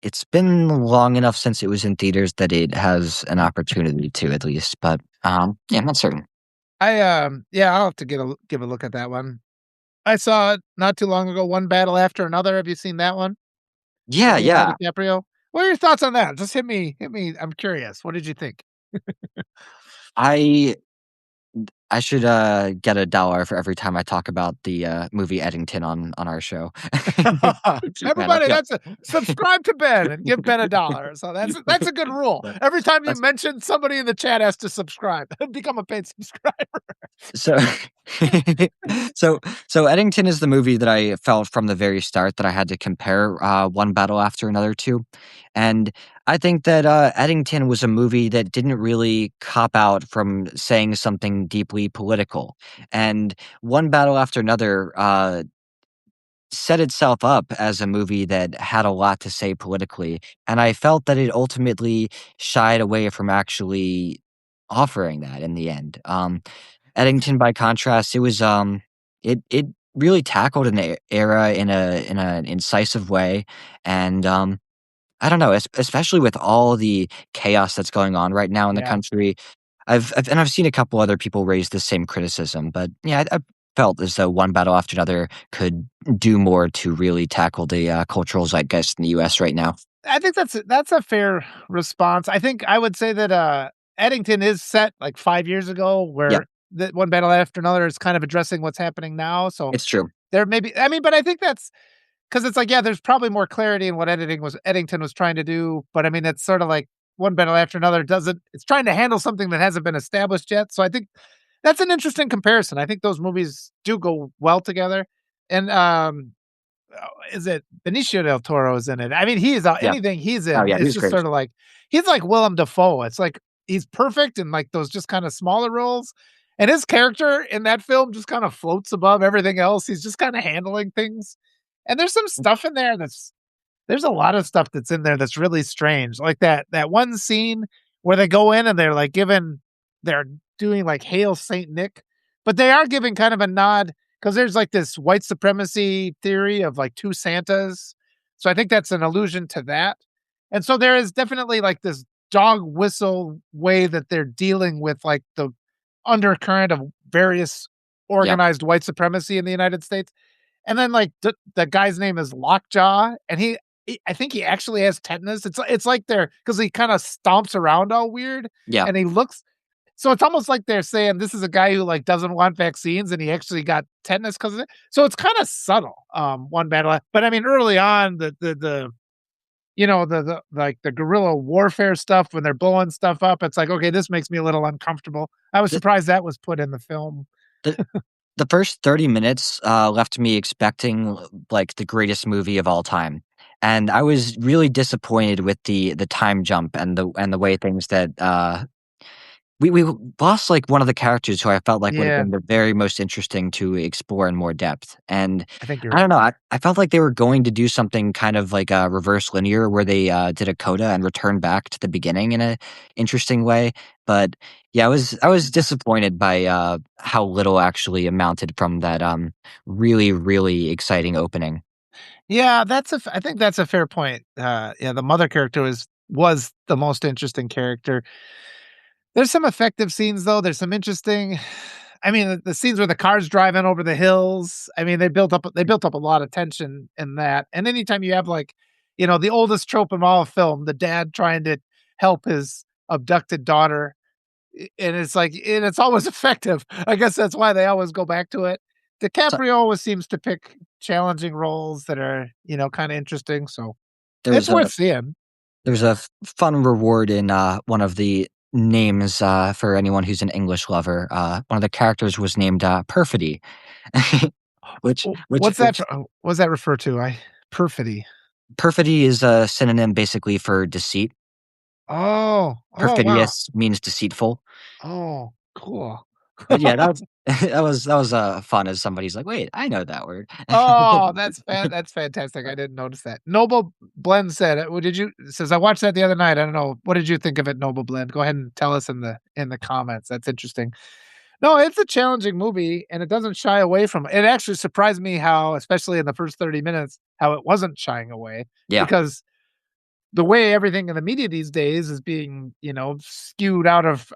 Speaker 1: It's been long enough since it was in theaters that it has an opportunity to at least, but yeah, I'm not certain.
Speaker 2: Yeah, I'll have to give a look at that one. I saw it not too long ago, One Battle After Another. Have you seen that one?
Speaker 1: Yeah,
Speaker 2: Leonardo
Speaker 1: yeah.
Speaker 2: DiCaprio? What are your thoughts on that? Just hit me, I'm curious. What did you think?
Speaker 1: I I should get $1 for every time I talk about the movie Eddington on our show. Man, I
Speaker 2: Everybody,
Speaker 1: feel
Speaker 2: that's a subscribe to Ben and give Ben $1. So that's a good rule. Every time you
Speaker 1: that's
Speaker 2: mention somebody in the chat has to subscribe, become a paid subscriber.
Speaker 1: so so so Eddington is the movie that I felt from the very start that I had to compare one battle after another to. And I think that Eddington was a movie that didn't really cop out from saying something deeply political. And one battle after another set itself up as a movie that had a lot to say politically, and I felt that it ultimately shied away from actually offering that in the end. Eddington, by contrast, it really tackled an era in an incisive way, and I don't know, especially with all the chaos that's going on right now in the
Speaker 2: Yeah.
Speaker 1: country. I've seen a couple other people raise the same criticism, but yeah, I felt as though One Battle After Another could do more to really tackle the cultural zeitgeist in the U.S. right now.
Speaker 2: I think that's a fair response. I think I would say that, Eddington is set, like, 5 years ago,
Speaker 1: Yeah,
Speaker 2: where the One Battle After Another is kind of addressing what's happening now, so
Speaker 1: it's true.
Speaker 2: there may be, I mean, but I think that's 'cause it's like, yeah, there's probably more clarity in what Eddington was trying to do, but I mean, it's sorta like One Battle After Another doesn't, it's trying to handle something that hasn't been established yet, so I think that's an interesting comparison. I think those movies do go well together, and, is it Benicio del Toro is in it. I mean, he is,
Speaker 1: Yeah.
Speaker 2: anything he's
Speaker 1: Oh,
Speaker 2: in,
Speaker 1: yeah,
Speaker 2: it's
Speaker 1: he's
Speaker 2: just
Speaker 1: great.
Speaker 2: sorta like he's like Willem Dafoe. It's like he's perfect in, like, those just kinda smaller roles, and his character in that film just kinda floats above everything else. He's just kinda handling things, and there's some stuff in there that's there's a lot of stuff that's in there that's really strange, like that one scene where they go in and they're doing, like, "Hail Saint Nick," but they are giving kind of a nod because there's, like, this white supremacy theory of, like, 2 Santas, so I think that's an allusion to that, and so there is definitely, like, this dog whistle way that they're dealing with, like, the undercurrent of various
Speaker 1: Yeah.
Speaker 2: organized white supremacy in the United States. And then, like, the guy's name is Lockjaw, and he I think he actually has tetanus. It's like they're because he kinda stomps around all weird,
Speaker 1: Yeah.
Speaker 2: and he looks, so it's almost like they're saying this is a guy who, like, doesn't want vaccines, and he actually got tetanus because of it. So it's kinda subtle, one battle, but I mean, early on, the guerrilla warfare stuff when they're blowing stuff up, it's like, "Okay, this makes me a little uncomfortable." I was
Speaker 1: The
Speaker 2: surprised that was put in the film.
Speaker 1: the the first 30 minutes, left me expecting, like, the greatest movie of all time, and I was really disappointed with the time jump and the way things that, we lost, like, one of the characters who I felt like would have
Speaker 2: Yeah,
Speaker 1: been the very most interesting to explore in more depth, and
Speaker 2: I think
Speaker 1: I
Speaker 2: you're
Speaker 1: don't know, I felt like they were going to do something kind of like, reverse linear where they, did a coda and returned back to the beginning in a interesting way, but, yeah, I was disappointed by, how little actually amounted from that, really, really exciting opening.
Speaker 2: Yeah, I think that's a fair point. Yeah, the mother character was the most interesting character. There's some effective scenes though. There's some interesting. I mean, the scenes where the car's driving over the hills. I mean, they built up a lot of tension in that. And anytime you have like, the oldest trope in all film, the dad trying to help his abducted daughter, and it's like, and it's always effective. I guess that's why they always go back to it.
Speaker 1: So
Speaker 2: DiCaprio always seems to pick challenging roles that are, kind of interesting. So
Speaker 1: there
Speaker 2: it's
Speaker 1: was a
Speaker 2: worth seeing.
Speaker 1: There's a fun reward in, one of the names, for anyone who's an English lover. One of the characters was named, Perfidy, which which
Speaker 2: What's that?
Speaker 1: which
Speaker 2: What's that refer to? Perfidy.
Speaker 1: perfidy is a synonym basically for deceit.
Speaker 2: Oh, oh wow.
Speaker 1: Perfidious means deceitful.
Speaker 2: Oh, cool.
Speaker 1: But yeah, that was that was, fun as somebody's like, "Wait, I know that word."
Speaker 2: Oh, that's fantastic. I didn't notice that. Noble Blend said, "What did you?" Says I watched that the other night. I don't know. What did you think of it, Noble Blend? Go ahead and tell us in the comments. That's interesting. No, it's a challenging movie, and it doesn't shy away from it. It actually surprised me how, especially in the first 30 minutes, how it wasn't shying away
Speaker 1: Yeah.
Speaker 2: because the way everything in the media these days is being, skewed out of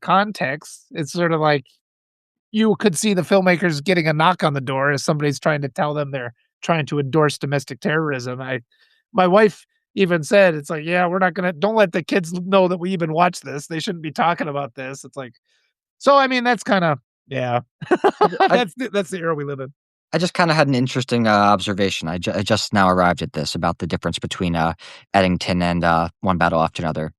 Speaker 2: context, it's sort of like you could see the filmmakers getting a knock on the door as somebody's trying to tell them they're trying to endorse domestic terrorism. My wife even said, it's like, "Yeah, we're not gonna don't let the kids know that we even watch this. They shouldn't be talking about this." It's like, so, I mean, that's kinda, yeah.
Speaker 1: I
Speaker 2: That's the era we live in.
Speaker 1: I just kinda had an interesting, observation. I just now arrived at this about the difference between, Eddington and, One Battle After Another.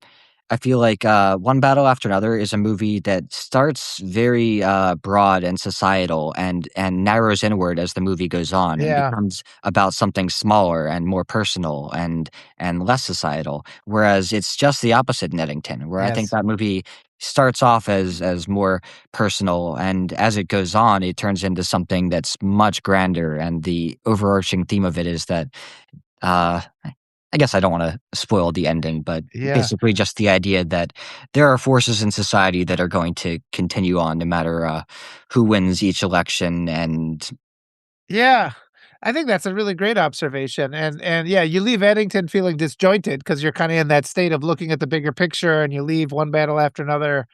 Speaker 1: I feel like, One Battle After Another is a movie that starts very, broad and societal and narrows inward as the movie goes on and
Speaker 2: Yeah,
Speaker 1: becomes about something smaller and more personal and less societal, whereas it's just the opposite in Eddington, where I think
Speaker 2: yes.
Speaker 1: that movie starts off as more personal, and as it goes on, it turns into something that's much grander. And the overarching theme of it is that uh, I guess I don't want to spoil the ending, but
Speaker 2: Yeah.
Speaker 1: basically just the idea that there are forces in society that are going to continue on no matter who wins each election. And
Speaker 2: Yeah. I think that's a really great observation, and yeah, you leave Eddington feeling disjointed because 'cause you're kinda in that state of looking at the bigger picture, and you leave one battle after another,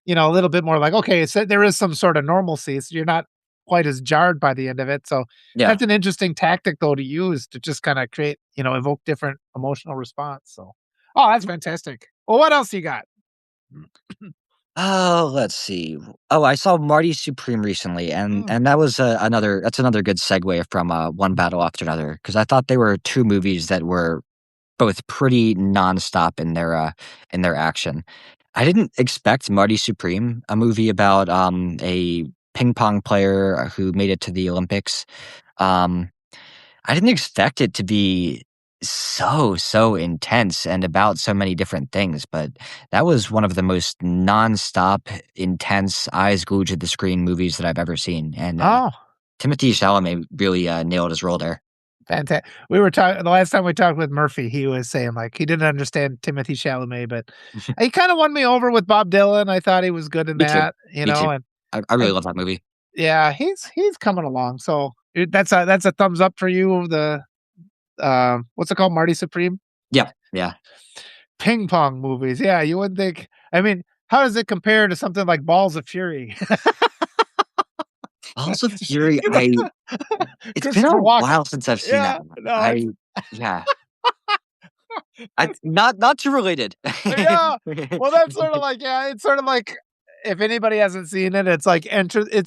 Speaker 2: a little bit more like, "Okay, so there is some sort of normalcy," so you're not quite as jarred by the end of it, so
Speaker 1: yeah.
Speaker 2: that's an interesting tactic, though, to use to just kinda create, evoke different emotional response, so oh, that's fantastic. Well, what else you got?
Speaker 1: Oh, let's see. Oh, I saw Marty Supreme recently, and
Speaker 2: Mm.
Speaker 1: that was another good segue from one battle after another, because I thought they were two movies that were both pretty nonstop in their action. I didn't expect Marty Supreme, a movie about a ping pong player who made it to the Olympics. Um, I didn't expect it to be so intense and about so many different things, but that was one of the most nonstop, intense, eyes glued to the screen movies that I've ever seen. And
Speaker 2: Oh.
Speaker 1: Timothy Chalamet really nailed his role there.
Speaker 2: We were talking the last time we talked with Murphy, he was saying, like, he didn't understand Timothy Chalamet, but he kinda won me over with Bob Dylan. I thought he was good in
Speaker 1: Me too.
Speaker 2: that,
Speaker 1: Me too. I really
Speaker 2: and
Speaker 1: love that movie.
Speaker 2: yeah, he's coming along, so that's a thumbs up for you, what's it called, Marty Supreme?
Speaker 1: Yeah, yeah.
Speaker 2: Ping pong movies, yeah, you wouldn't think I mean, how does it compare to something like Balls of Fury?
Speaker 1: Balls of Fury,
Speaker 2: You know,
Speaker 1: it's been a
Speaker 2: Christopher Walken
Speaker 1: while since I've seen that
Speaker 2: yeah,
Speaker 1: one.
Speaker 2: no, it's
Speaker 1: Yeah. I not too related.
Speaker 2: yeah. Well, that's sort of like yeah, it's sort of like if anybody hasn't seen it, it's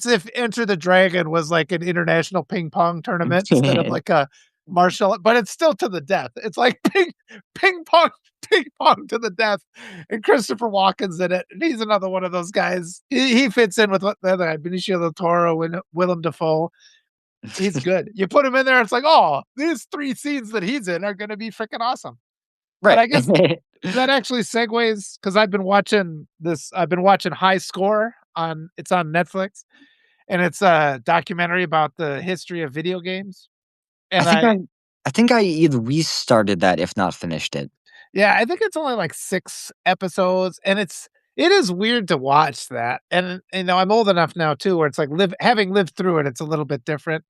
Speaker 2: if Enter the Dragon was like an international ping pong tournament instead of like a martial but it's still to the death. It's like ping pong ping pong to the death, and Christopher Walken's in it, and he's another one of those guys. He fits in with what the other guy, Benicio del Toro and Willem Dafoe. He's good. You put him in there, it's like, "Oh, these 3 scenes that he's in are gonna be freaking awesome." But
Speaker 1: Right.
Speaker 2: I guess that actually segues because I've been watching High Score on Netflix, and it's a documentary about the history of video games,
Speaker 1: I
Speaker 2: and
Speaker 1: think I either restarted that, if not finished it.
Speaker 2: yeah, I think it's only like 6 episodes, and it is weird to watch that, and, I'm old enough now too where it's like having lived through it, it's a little bit different,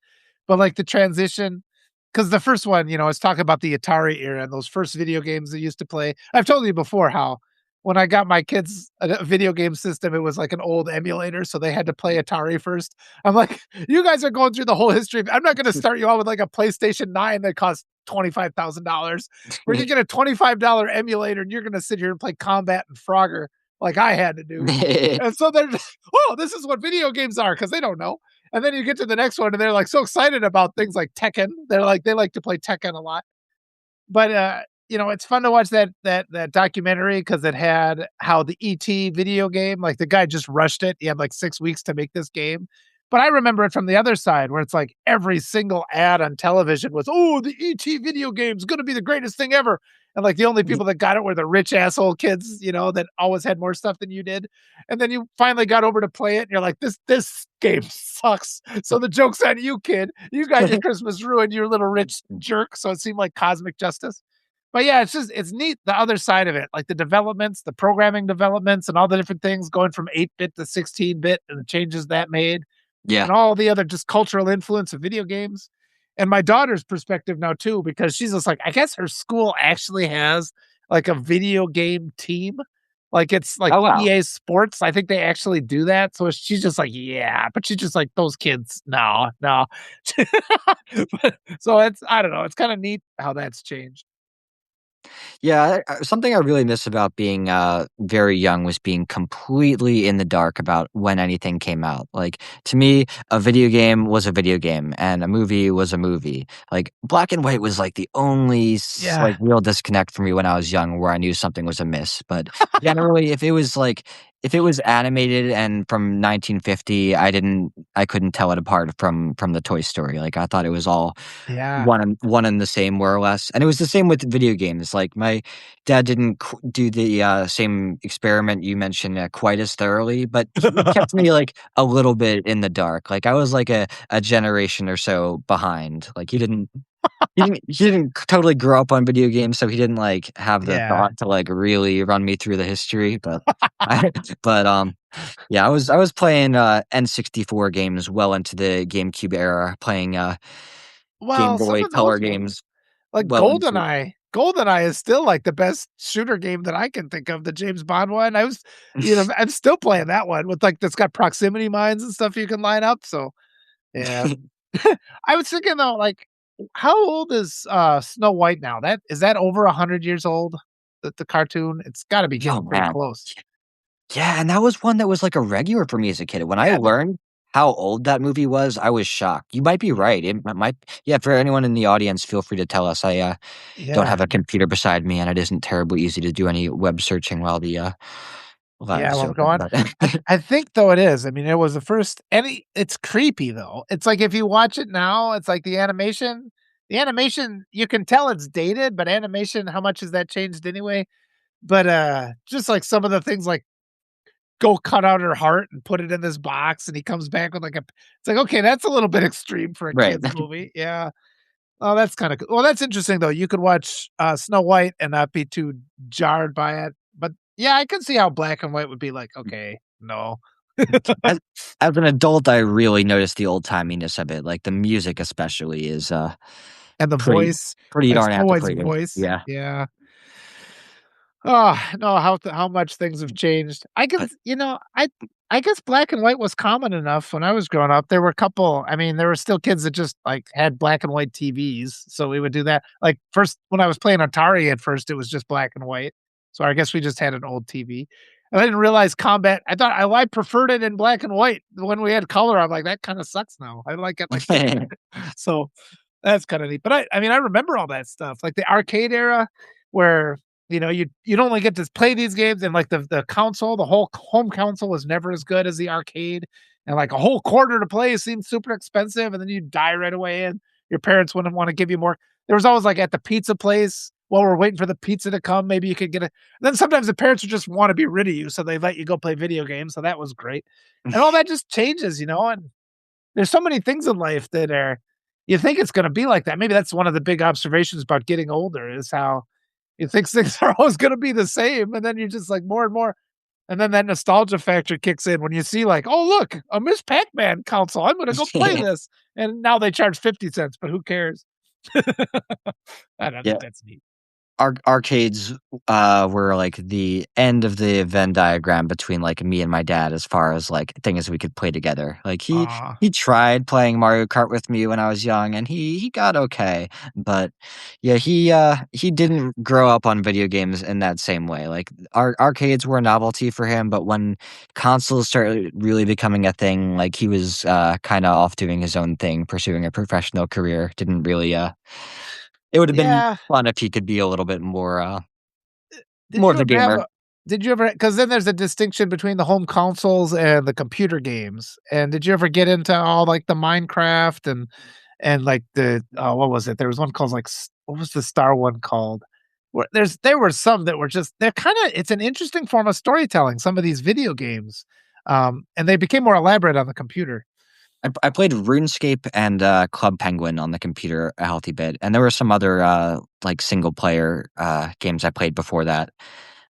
Speaker 2: but, like, the transition, because the first one, is talking about the Atari era and those first video games they used to play. I've told you before how when I got my kids a video game system, it was like an old emulator, so they had to play Atari first. I'm like, "You guys are going through the whole history of I'm not gonna start you out with, like, a PlayStation 9 that costs $25,000. We're gonna get a $25 emulator, and you're gonna sit here and play Combat and Frogger like I had to do." And so they're just, "Oh, this is what video games are because they don't know. And then you get to the next one, and they're, like, so excited about things like Tekken. They like to play Tekken a lot. But, it's fun to watch that documentary because it had how the ET video game, like, the guy just rushed it. He had, like, 6 weeks to make this game. But I remember it from the other side where it's like every single ad on television was, "Oh, the ET video game's gonna be the greatest thing ever." And, like, the only people that got it were the rich asshole kids, that always had more stuff than you did. And then you finally got over to play it, and you're like, "This game sucks." So the joke's on you, kid. You got your Christmas ruined, you little rich jerk. So it seemed like cosmic justice. But yeah, it's neat the other side of it, like the developments, the programming developments, and all the different things going from 8-bit to 16-bit and the changes that made,
Speaker 1: Yeah.
Speaker 2: and all the other just cultural influence of video games. And my daughter's perspective now too, because she's just like, I guess her school actually has like a video game team. Like it's like
Speaker 1: Oh, wow.
Speaker 2: EA Sports. I think they actually do that. So she's just like, yeah, but she's just like those kids. No, no. So it's I don't know. It's kind of neat how that's changed.
Speaker 1: Yeah, something I really miss about being, very young was being completely in the dark about when anything came out. Like, to me, a video game was a video game, and a movie was a movie. Like, black and white was, like, the only
Speaker 2: Yeah.
Speaker 1: real disconnect for me when I was young where I knew something was amiss. But generally, if it was, like if it was animated and from 1950, I couldn't tell it apart from the Toy Story. Like I thought it was all
Speaker 2: Yeah.
Speaker 1: one and the same more or less. And it was the same with video games. Like my dad didn't do the same experiment you mentioned quite as thoroughly, but he kept me like a little bit in the dark. Like I was like a generation or so behind. Like he didn't totally grow up on video games, so he didn't like have the
Speaker 2: Yeah.
Speaker 1: thought to like really run me through the history. But I, but yeah, I was playing N64 games well into the GameCube era, playing Game
Speaker 2: Well, some
Speaker 1: Boy
Speaker 2: of
Speaker 1: Color
Speaker 2: those ones,
Speaker 1: games
Speaker 2: like
Speaker 1: well into.
Speaker 2: GoldenEye is still, like, the best shooter game that I can think of, the James Bond one. I'm still playing that one with, like that's got proximity mines and stuff you can line up, so, yeah. I was thinking though, like, how old is, Snow White now? That is that over 100 years old? The cartoon? It's gotta be
Speaker 1: Oh
Speaker 2: getting pretty
Speaker 1: man,
Speaker 2: close.
Speaker 1: yeah, and that was one that was like a regular for me as a kid. When I
Speaker 2: Yeah, the
Speaker 1: learned how old that movie was, I was shocked. You might be
Speaker 2: Ye
Speaker 1: right. It might. Yeah, for anyone in the audience, feel free to tell us. I don't
Speaker 2: yeah.
Speaker 1: have a computer beside me, and it isn't terribly easy to do any web searching while the
Speaker 2: Yeah,
Speaker 1: live's
Speaker 2: well, go
Speaker 1: open.
Speaker 2: on.
Speaker 1: But
Speaker 2: I think though it is. I mean, it was the first any it's creepy though. It's like if you watch it now, it's like the animation, you can tell it's dated, but animation, how much has that changed anyway? But, just like some of the things like go cut out her heart and put it in this box, and he comes back with like a it's like, okay, that's a little bit extreme for a
Speaker 1: right,
Speaker 2: kid's movie. Yeah. Oh, that's kinda cool. Well, that's interesting though. You could watch, Snow White and not be too jarred by it. But, yeah, I can see how black and white would be like, "Okay, no."
Speaker 1: as as an adult, I really noticed the old timiness of it. Like the music, especially, is
Speaker 2: And the
Speaker 1: pretty
Speaker 2: voice,
Speaker 1: pretty
Speaker 2: like
Speaker 1: darn
Speaker 2: Snow White's
Speaker 1: antiquated.
Speaker 2: voice.
Speaker 1: Yeah,
Speaker 2: Yeah. Oh, no, how much things have changed.
Speaker 1: but
Speaker 2: I guess black and white was common enough when I was growing up. There were a couple I mean, there were still kids that just, like, had black and white TVs, so we would do that. Like, first when I was playing Atari at first, it was just black and white, so I guess we just had an old TV. And I didn't realize combat I thought I preferred it in black and white. When we had color, I'm like, "That kinda sucks now. I like it like this." So that's kinda neat, but I mean, I remember all that stuff, like the arcade era where, you'd only get to play these games and, like, the console, the whole home console was never as good as the arcade, and, like, a whole quarter to play seemed super expensive, and then you'd die right away, and your parents wouldn't wanna give you more. There was always, like, at the pizza place, while we're waiting for the pizza to come, maybe you could get a then sometimes the parents would just wanna be rid of you, so they let you go play video games, so that was great, and all that just changes, and there's so many things in life that are you think it's gonna be like that. Maybe that's one of the big observations about getting older is how you think things are always gonna be the same, and then you're just like more and more and then that nostalgia factor kicks in when you see like, "Oh, look, a Miss Pac-Man console. I'm gonna go play this." And now they charge 50 cents, but who cares? I think
Speaker 1: yeah,
Speaker 2: that's neat.
Speaker 1: arcades were like the end of the Venn diagram between like me and my dad as far as like things we could play together. Like
Speaker 2: Aw.
Speaker 1: he tried playing Mario Kart with me when I was young, and he got okay, but yeah, he didn't grow up on video games in that same way. Like arcades were a novelty for him, but when consoles started really becoming a thing, like he was kind of off doing his own thing, pursuing a professional career. Didn't really it would have been
Speaker 2: Yeah.
Speaker 1: fun if he could be a little bit
Speaker 2: Did
Speaker 1: more of
Speaker 2: you
Speaker 1: a
Speaker 2: ever have
Speaker 1: gamer.
Speaker 2: a did you ever? Because then there's a distinction between the home consoles and the computer games, and did you ever get into all, like, the Minecraft and, like, what was it? There was one called, like, s what was the Star one called? Where there were some that were just they're kinda it's an interesting form of storytelling, some of these video games, and they became more elaborate on the computer.
Speaker 1: I played RuneScape and, Club Penguin on the computer a healthy bit, and there were some other, like, single player, games I played before that,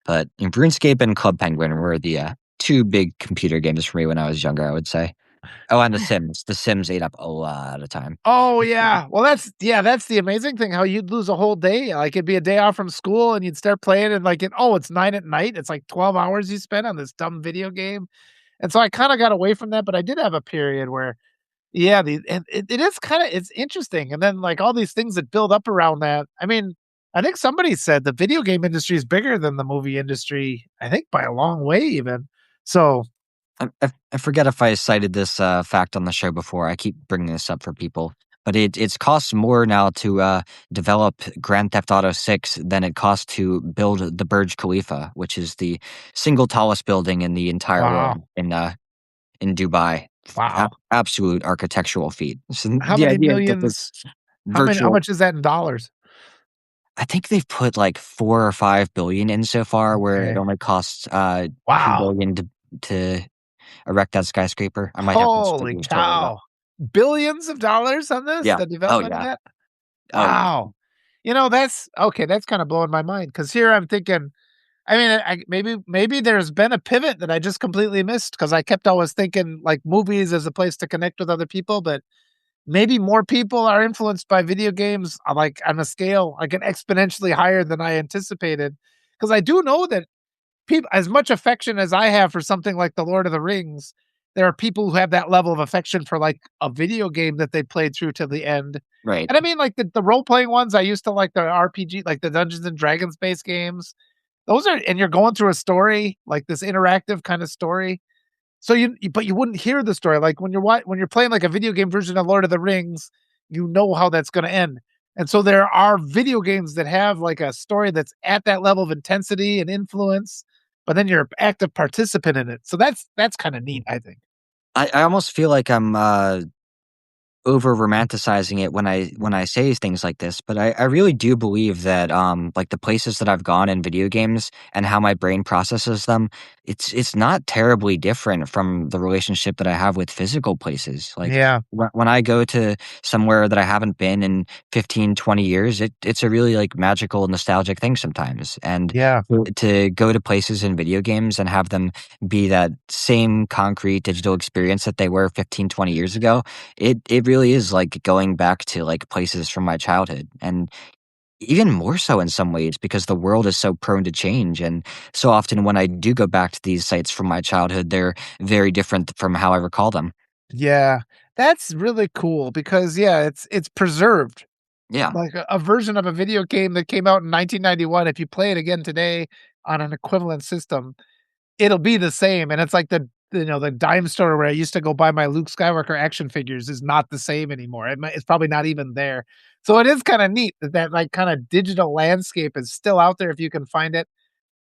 Speaker 1: but, RuneScape and Club Penguin were the, 2 big computer games for me when I was younger, I would say. Oh, and The Sims. The Sims ate up a lot of time.
Speaker 2: Oh, yeah. Well, that's the amazing thing, how you'd lose a whole day, like, it'd be a day off from school, and you'd start playing, and, like, it's 9 at night, it's, like, 12 hours you spent on this dumb video game, and so I kinda got away from that, but I did have a period where yeah, the and it is kinda it's interesting, and then, like, all these things that build up around that. I mean, I think somebody said the video game industry is bigger than the movie industry, I think by a long way even. So
Speaker 1: I forget if I cited this, fact on the show before, I keep bringing this up for people. but it's costs more now to develop Grand Theft Auto 6 than it costs to build the Burj Khalifa, which is the single tallest building in the entire world
Speaker 2: Wow.
Speaker 1: in Dubai.
Speaker 2: Wow.
Speaker 1: Absolute architectural feat. So
Speaker 2: How
Speaker 1: the
Speaker 2: many
Speaker 1: idea that this
Speaker 2: millions how
Speaker 1: virtual,
Speaker 2: much is that in dollars?
Speaker 1: I think they've put like 4 or 5 billion in so far, where it
Speaker 2: Okay.
Speaker 1: only costs two
Speaker 2: Wow.
Speaker 1: billion to erect that skyscraper. I might have those
Speaker 2: Holy
Speaker 1: figures totally wrong.
Speaker 2: cow. Billions of dollars on this?
Speaker 1: Yeah.
Speaker 2: The
Speaker 1: Oh
Speaker 2: development of
Speaker 1: yeah.
Speaker 2: that?
Speaker 1: Oh yeah.
Speaker 2: Wow. That's okay, that's kinda blowing my mind because here I'm thinking I mean, maybe there's been a pivot that I just completely missed because I kept always thinking, like, movies as a place to connect with other people, but maybe more people are influenced by video games, like, on a scale, like, an exponentially higher than I anticipated. Because I do know that people as much affection as I have for something like The Lord of the Rings, there are people who have that level of affection for, like, a video game that they played through to the end.
Speaker 1: Right.
Speaker 2: And I mean, like, the role-playing ones, I used to like the RPG, like the Dungeons& and Dragons based games. Those are and you're going through a story, like this interactive kind of story. So but you wouldn't hear the story, like, when you're playing, like, a video game version of Lord of the Rings, you know how that's gonna end. And so there are video games that have, like, a story that's at that level of intensity and influence, but then you're an active participant in it. So that's kinda neat, I think.
Speaker 1: I almost feel like I'm over romanticizing it when I say things like this, but I really do believe that like the places that I've gone in video games and how my brain processes them, it's not terribly different from the relationship that I have with physical places. Like
Speaker 2: Yeah,
Speaker 1: when I go to somewhere that I haven't been in 15, 20 years, it's a really like magical nostalgic thing sometimes. And
Speaker 2: yeah,
Speaker 1: to go to places in video games and have them be that same concrete digital experience that they were 15, 20 years ago, it really is like going back to, like, places from my childhood, and even more so in some ways because the world is so prone to change, and so often when I do go back to these sites from my childhood, they're very different from how I recall them.
Speaker 2: yeah. That's really cool because, yeah, it's preserved.
Speaker 1: Yeah,
Speaker 2: Like a version of a video game that came out in 1991, if you play it again today on an equivalent system, it'll be the same, and it's like the dime store where I used to go buy my Luke Skywalker action figures is not the same anymore. It's probably not even there. So it is kinda neat that, like, kinda digital landscape is still out there if you can find it.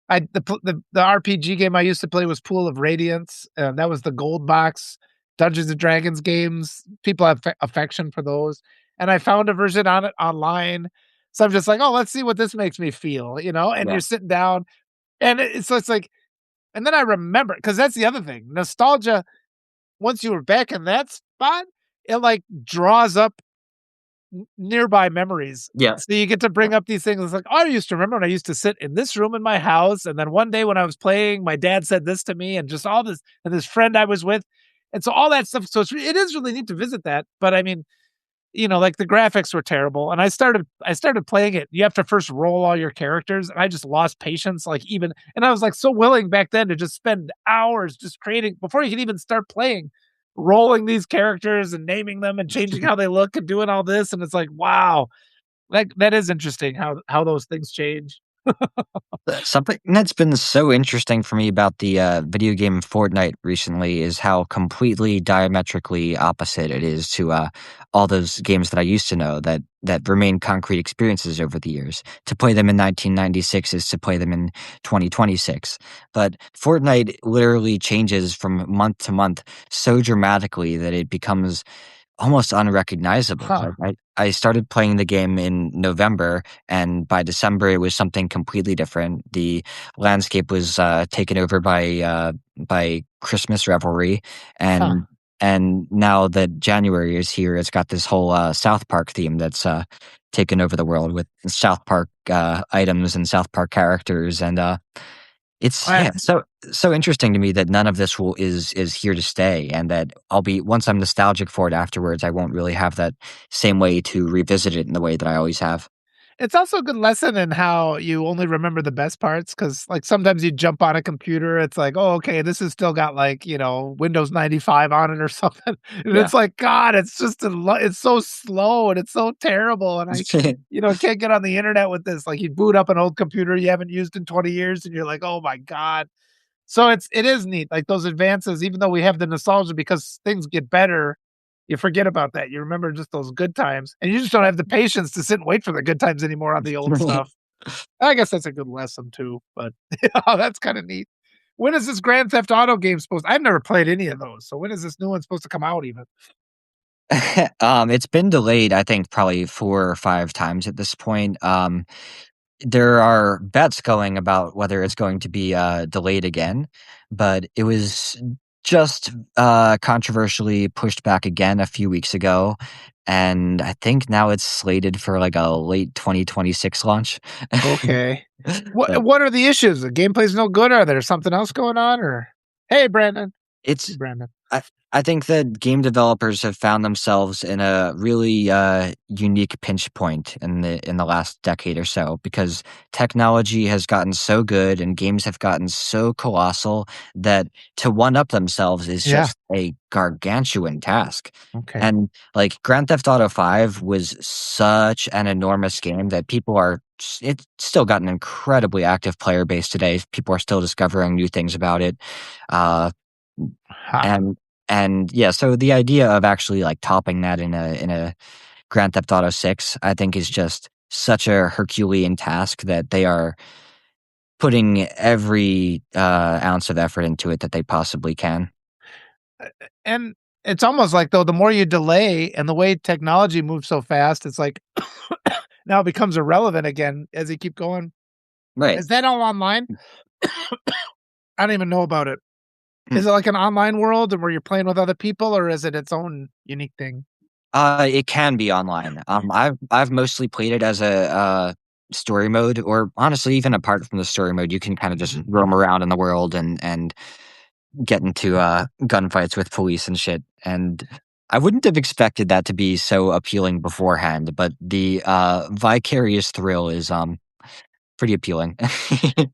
Speaker 2: I the RPG game I used to play was Pool of Radiance, and that was the gold box Dungeons& and Dragons games. People have affection for those, and I found a version on it online. So I'm just like, "Oh, let's see what this makes me feel," and
Speaker 1: yeah,
Speaker 2: you're sitting down, and it's like and then I remember because that's the other thing, nostalgia, once you were back in that spot, it, like, draws up nearby memories.
Speaker 1: yeah.
Speaker 2: So you get to bring up these things, it's like, "Oh, I used to remember when I used to sit in this room in my house, and then one day when I was playing, my dad said this to me, and just all this and this friend I was with." And so all that stuff so it is really neat to visit that, but I mean, like, the graphics were terrible, and I started playing it. You have to first roll all your characters, and I just lost patience, like, even and I was, like, so willing back then to just spend hours just creating before you can even start playing, rolling these characters and naming them and changing how they look and doing all this, and it's like, wow. That is interesting how those things change.
Speaker 1: Something that's been so interesting for me about the video game Fortnite recently is how completely diametrically opposite it is to all those games that I used to know that remain concrete experiences over the years. To play them in 1996 is to play them in 2026. But Fortnite literally changes from month to month so dramatically that it becomes almost unrecognizable.
Speaker 2: Huh,
Speaker 1: Like, I started playing the game in November, and by December, it was something completely different. The landscape was, taken over by Christmas revelry,
Speaker 2: huh,
Speaker 1: and now that January is here, it's got this whole, South Park theme that's, taken over the world with South Park, items and South Park characters, and, it's yeah,
Speaker 2: that's
Speaker 1: so interesting to me that none of this will is here to stay, and that I'll be once I'm nostalgic for it afterwards, I won't really have that same way to revisit it in the way that I always have.
Speaker 2: it's also a good lesson in how you only remember the best parts because, like, sometimes you jump on a computer, it's like, "Oh, okay, this has still got, like, Windows 95 on it or something," and
Speaker 1: Yeah.
Speaker 2: it's like, God, it's just it's so slow and it's so terrible, and can't get on the internet with this, like, you boot up an old computer you haven't used in 20 years, and you're like, "Oh my god." So it is neat, like, those advances, even though we have the nostalgia because things get better, You forget about that. You remember just those good times, and you just don't have the patience to sit and wait for the good times anymore on the old stuff. I guess that's a good lesson too, but yeah, that's kinda neat. When is this Grand Theft Auto game supposed I've never played any of those, so when is this new one supposed to come out even?
Speaker 1: It's been delayed, I think, probably 4 or 5 times at this point. There are bets going about whether it's going to be, delayed again, but it was just, controversially pushed back again a few weeks ago, and I think now it's slated for, like, a late 2026 launch.
Speaker 2: Okay. What
Speaker 1: But
Speaker 2: what are the issues? The gameplay's no good? Are there something else going on, or Hey, Brandon. Hey,
Speaker 1: it's
Speaker 2: Brandon.
Speaker 1: I I think that game developers have found themselves in a really, unique pinch point in the last decade or so because technology has gotten so good and games have gotten so colossal that to one up themselves is
Speaker 2: Yeah,
Speaker 1: just a gargantuan task.
Speaker 2: okay.
Speaker 1: And, like, Grand Theft Auto 5 was such an enormous game that it's still got an incredibly active player base today. People are still discovering new things about it. Uh
Speaker 2: Ha.
Speaker 1: and yeah, so the idea of actually, like, topping that in a Grand Theft Auto 6, I think is just such a Herculean task that they are putting every, ounce of effort into it that they possibly can.
Speaker 2: And it's almost like, though, the more you delay and the way technology moves so fast, it's like now it becomes irrelevant again as you keep going.
Speaker 1: Right.
Speaker 2: Is that all online? I don't even know about it. Is it like an online world and where you're playing with other people, or is it its own unique thing?
Speaker 1: It can be online. I've mostly played it as a, story mode or honestly, even apart from the story mode, you can kinda just roam around in the world and get into, gunfights with police and shit, and I wouldn't have expected that to be so appealing beforehand, but the, vicarious thrill is, pretty appealing.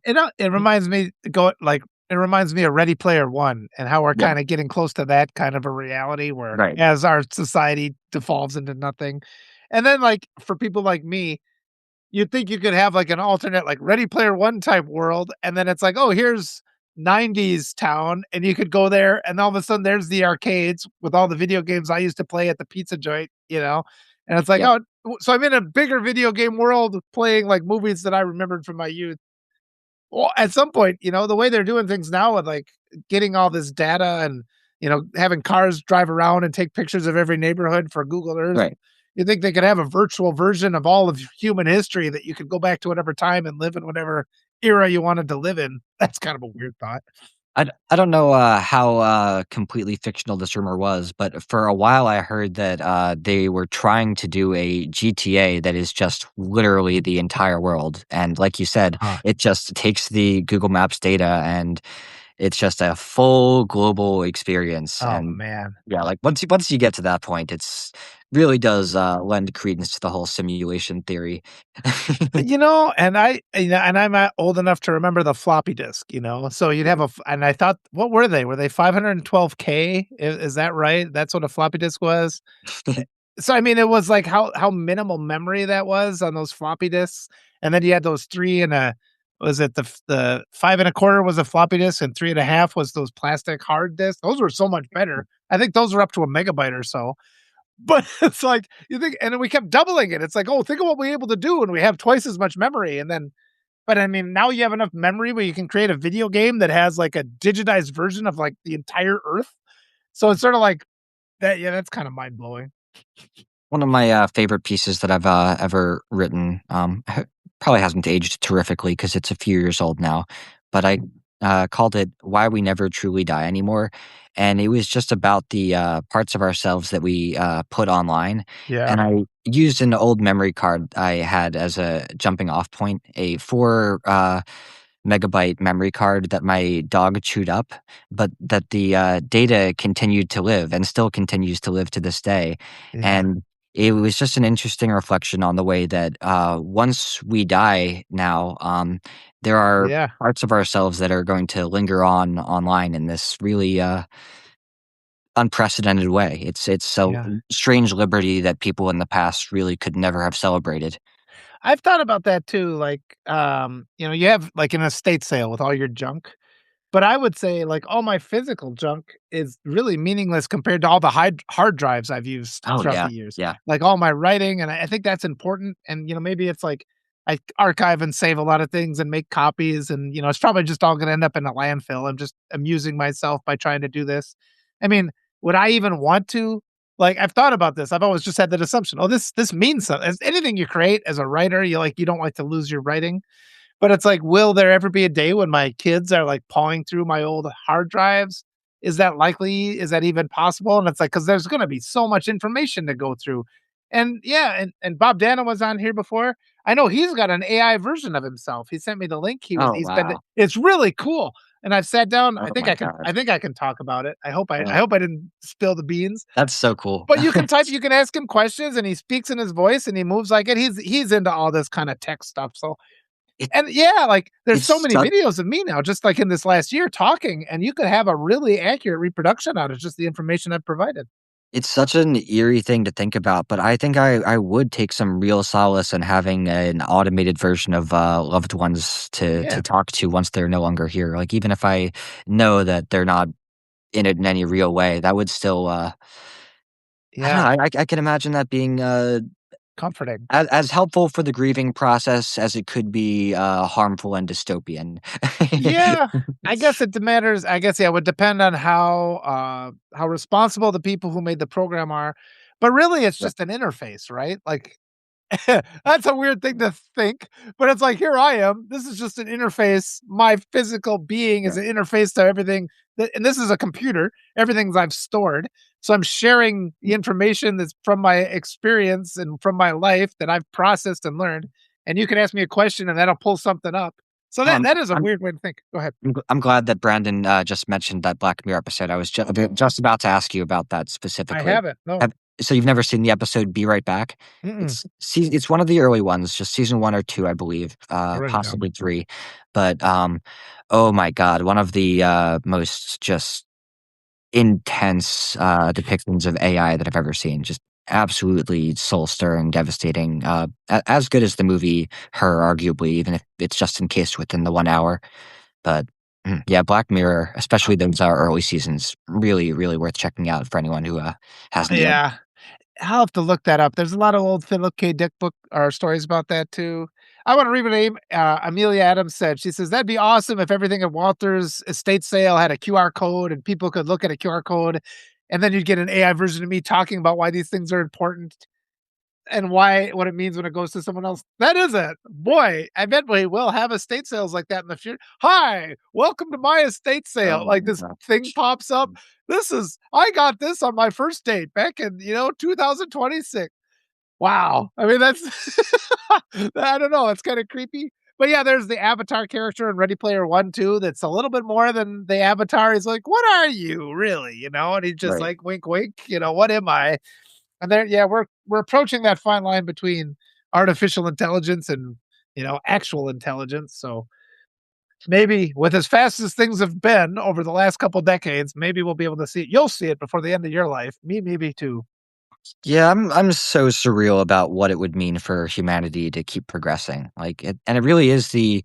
Speaker 2: It reminds me go like, it reminds me of Ready Player One and how we're
Speaker 1: Yeah,
Speaker 2: kinda getting close to that kind of a reality where
Speaker 1: right.
Speaker 2: as our society devolves into nothing. And then, like, for people like me, you'd think you could have, like, an alternate, like, Ready Player One type world, and then it's like, "Oh, here's '90s town," and you could go there, and all of a sudden, there's the arcades with all the video games I used to play at the pizza joint, you know? And it's like,
Speaker 1: Yep,
Speaker 2: "Oh, so I'm in a bigger video game world playing, like, movies that I remembered from my youth." Well, at some point, the way they're doing things now with, like, getting all this data and, having cars drive around and take pictures of every neighborhood for Google Earth,
Speaker 1: right.
Speaker 2: you think they could have a virtual version of all of human history that you could go back to whatever time and live in whatever era you wanted to live in. That's kind of a weird thought.
Speaker 1: I don't know, how, completely fictional this rumor was, but for a while I heard that, they were trying to do a GTA that is just literally the entire world, and like you said,
Speaker 2: Huh.
Speaker 1: it just takes the Google Maps data, and it's just a full global experience,
Speaker 2: Oh,
Speaker 1: and
Speaker 2: man.
Speaker 1: yeah, like, once you get to that point, it's really does, lend credence to the whole simulation theory.
Speaker 2: And I'm, old enough to remember the floppy disk, so you'd have and I thought, what were they? Were they 512K? Is that right? That's what a floppy disk was? So, I mean, it was like how minimal memory that was on those floppy disks, and then you had those 3 and a was it the 5 and a quarter was a floppy disk and 3 and a half was those plastic hard disks? Those were so much better. I think those were up to a megabyte or so. But it's like, you think and then we kept doubling it. It's like, "Oh, think of what we're able to do when we have twice as much memory," and then but, I mean, now you have enough memory where you can create a video game that has, like, a digitized version of, like, the entire Earth. So it's sorta like that yeah, that's kinda mind-blowing.
Speaker 1: One of my, favorite pieces that I've, ever written, probably hasn't aged terrifically because it's a few years old now, but I, called it "Why We Never Truly Die Anymore," and it was just about the, parts of ourselves that we, put online,
Speaker 2: Yeah,
Speaker 1: and I used an old memory card I had as a jumping off point, a 4, megabyte memory card that my dog chewed up, but that the, data continued to live and still continues to live to this day,
Speaker 2: yeah,
Speaker 1: and it was just an interesting reflection on the way that, once we die now, there are
Speaker 2: yeah,
Speaker 1: parts of ourselves that are going to linger on online in this really, unprecedented way. It's a
Speaker 2: yeah.
Speaker 1: strange liberty that people in the past really could never have celebrated.
Speaker 2: I've thought about that too, like, you have, like, an estate sale with all your junk. But I would say, like, all my physical junk is really meaningless compared to all the hard drives I've used
Speaker 1: Oh,
Speaker 2: throughout
Speaker 1: yeah,
Speaker 2: the years.
Speaker 1: yeah.
Speaker 2: Like, all my writing, and I think that's important, and, maybe it's like I archive and save a lot of things and make copies and, it's probably just all gonna end up in a landfill. I'm just amusing myself by trying to do this. I mean, would I even want to? Like, I've thought about this. I've always just had that assumption, "Oh, this means something." As anything you create as a writer, you don't like to lose your writing. But it's like, will there ever be a day when my kids are, like, pawing through my old hard drives? Is that likely? Is that even possible? And it's like, because there's gonna be so much information to go through. And yeah, and Bob Dana was on here before. I know he's got an AI version of himself. He sent me the link.
Speaker 1: Oh,
Speaker 2: He's been
Speaker 1: wow.
Speaker 2: it's really cool. And I've sat down.
Speaker 1: Oh my god.
Speaker 2: I think I can talk about it. I
Speaker 1: Oh,
Speaker 2: hope I didn't spill the beans.
Speaker 1: that's so cool.
Speaker 2: But you can ask him questions and he speaks in his voice and he moves like it. He's into all this kind of tech stuff. So
Speaker 1: It
Speaker 2: and yeah, like, there's so
Speaker 1: it's
Speaker 2: many
Speaker 1: such
Speaker 2: videos of me now, just like in this last year talking, and you could have a really accurate reproduction out of just the information I've provided.
Speaker 1: it's such an eerie thing to think about, but I think I would take some real solace in having an automated version of, loved ones to
Speaker 2: Yeah,
Speaker 1: talk to once they're no longer here. Like, even if I know that they're not in it in any real way, that would still, I don't know,
Speaker 2: yeah,
Speaker 1: I can imagine that being,
Speaker 2: comforting.
Speaker 1: as helpful for the grieving process as it could be, harmful and dystopian.
Speaker 2: Yeah, I guess it matters. I guess, yeah, it would depend on how responsible the people who made the program are, but really, it's
Speaker 1: Yeah,
Speaker 2: just an interface, right? Like, that's a weird thing to think, but it's like, here I am. This is just an interface. My physical being is
Speaker 1: yeah.
Speaker 2: an interface to everything and this is a computer, everything I've stored. So I'm sharing the information that's from my experience and from my life that I've processed and learned. And you can ask me a question and that'll pull something up. So
Speaker 1: Um,
Speaker 2: that is a
Speaker 1: I'm
Speaker 2: weird way to think. Go ahead.
Speaker 1: I'm glad that Brandon, just mentioned that Black Mirror episode. I was just about to ask you about that
Speaker 2: I
Speaker 1: specifically.
Speaker 2: haven't. No.
Speaker 1: Have so you've never seen the episode Be Right Back?
Speaker 2: Mm-mm.
Speaker 1: It's one of the early ones, just season 1 or 2, I believe,
Speaker 2: I wrote it down.
Speaker 1: possibly 3. But, oh my god, one of the, most just intense, depictions of AI that I've ever seen. Just absolutely soul-stirring, devastating, as good as the movie Her, arguably, even if it's just encased within the 1 hour. But, yeah, Black Mirror, especially those, early seasons, really, really worth checking out for anyone who, hasn't yet.
Speaker 2: Yeah. I'll have to look that up. There's a lot of old Philip K. Dick book or stories about that too. I want to read a name. Amelia Adams said, she says, that'd be awesome if everything at Walter's estate sale had a QR code and people could look at a QR code and then you'd get an AI version of me talking about why these things are important and what it means when it goes to someone else. That is it. Boy, I bet we will have estate sales like that in the future. Hi, welcome to my estate sale.
Speaker 1: Oh
Speaker 2: Like
Speaker 1: my
Speaker 2: this thing
Speaker 1: gosh.
Speaker 2: pops up. I got this on my first date back in, 2026. Wow. I mean, that's, I don't know. It's kind of creepy. But yeah, there's the Avatar character in Ready Player One too. That's a little bit more than the Avatar. He's like, "What are you really?" And he's just
Speaker 1: Right.
Speaker 2: like, "Wink, wink." What am I? And there, yeah, we're approaching that fine line between artificial intelligence and actual intelligence. So maybe with as fast as things have been over the last couple decades, maybe we'll be able to see it. You'll see it before the end of your life. Me, maybe too.
Speaker 1: Yeah, I'm so surreal about what it would mean for humanity to keep progressing. It really is the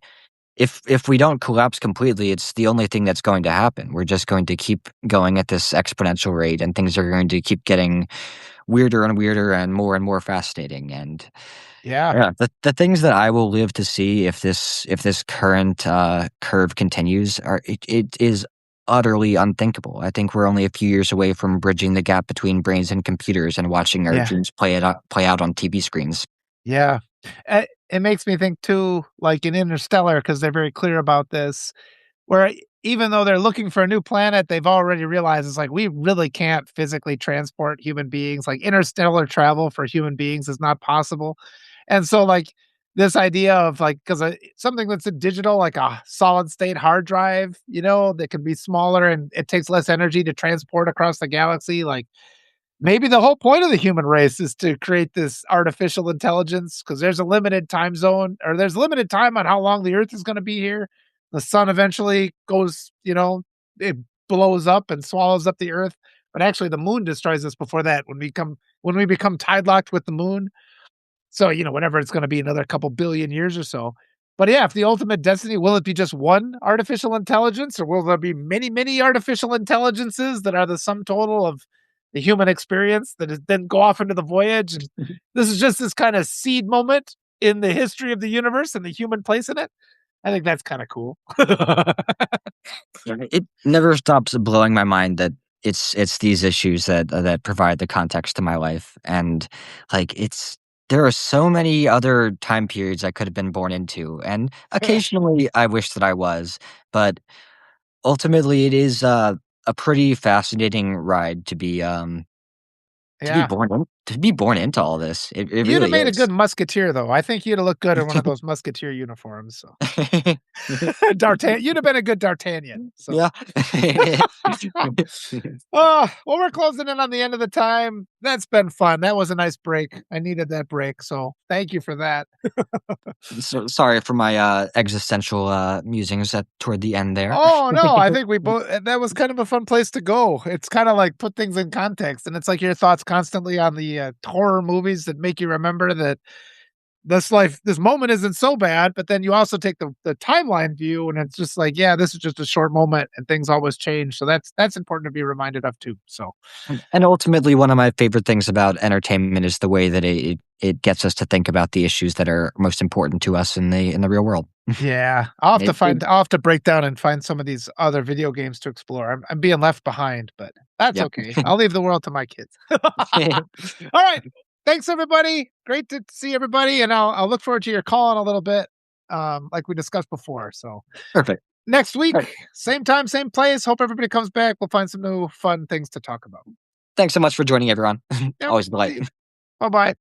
Speaker 1: if we don't collapse completely, it's the only thing that's going to happen. We're just going to keep going at this exponential rate, and things are going to keep getting weirder and weirder and more fascinating. And
Speaker 2: Yeah,
Speaker 1: yeah, the things that I will live to see if this current, curve continues it is utterly unthinkable. I think we're only a few years away from bridging the gap between brains and computers and watching our
Speaker 2: yeah,
Speaker 1: dreams play out on TV screens.
Speaker 2: yeah. It makes me think too, like in Interstellar, because they're very clear about this. Where even though they're looking for a new planet, they've already realized it's like we really can't physically transport human beings. Like interstellar travel for human beings is not possible. And so like this idea of like because something that's a digital like a solid state hard drive, that can be smaller and it takes less energy to transport across the galaxy. Like maybe the whole point of the human race is to create this artificial intelligence because there's a limited time zone or there's limited time on how long the earth is going to be here. The sun eventually goes, it blows up and swallows up the earth, but actually the moon destroys us before that when we become tide locked with the moon. So, whenever it's going to be another couple billion years or so. But yeah, if the ultimate destiny, will it be just one artificial intelligence or will there be many, many artificial intelligences that are the sum total of the human experience that is then go off into the voyage? And this is just this kind of seed moment in the history of the universe and the human place in it. I think that's kind of cool.
Speaker 1: It never stops blowing my mind that it's these issues that provide the context to my life, and, like, it's there are so many other time periods I could have been born into, and occasionally I wish that I was, but ultimately it is, a pretty fascinating ride
Speaker 2: Yeah.
Speaker 1: to be born into all this. It
Speaker 2: You'd have
Speaker 1: really
Speaker 2: made a
Speaker 1: is.
Speaker 2: good musketeer, though. I think you'd have looked good in one of those musketeer uniforms. So, D'Artagnan, you'd have been a good D'Artagnan. So,
Speaker 1: Yeah.
Speaker 2: oh, well, we're closing in on the end of the time. That's been fun. That was a nice break. I needed that break. So, thank you for that.
Speaker 1: So sorry for my, existential, musings at toward the end there.
Speaker 2: Oh, no, I think we both, that was kind of a fun place to go. It's kind of like put things in context. And it's like your thoughts constantly on the horror movies that make you remember that this moment isn't so bad, but then you also take the timeline view and it's just like, yeah, this is just a short moment and things always change. So that's important to be reminded of too. So
Speaker 1: And ultimately, one of my favorite things about entertainment is the way that it gets us to think about the issues that are most important to us in the real world.
Speaker 2: yeah,
Speaker 1: It
Speaker 2: I'll have to break down and find some of these other video games to explore. I'm being left behind, but that's
Speaker 1: yep.
Speaker 2: okay. I'll leave the world to my kids. All right. Thanks everybody. Great to see everybody. And I'll look forward to your call in a little bit. Like we discussed before. So
Speaker 1: Perfect.
Speaker 2: next
Speaker 1: Alright.
Speaker 2: week, same time, same place. Hope everybody comes back. We'll find some new fun things to talk about.
Speaker 1: Thanks so much for joining, everyone.
Speaker 2: Yep.
Speaker 1: Always a delight.
Speaker 2: See you. Bye bye.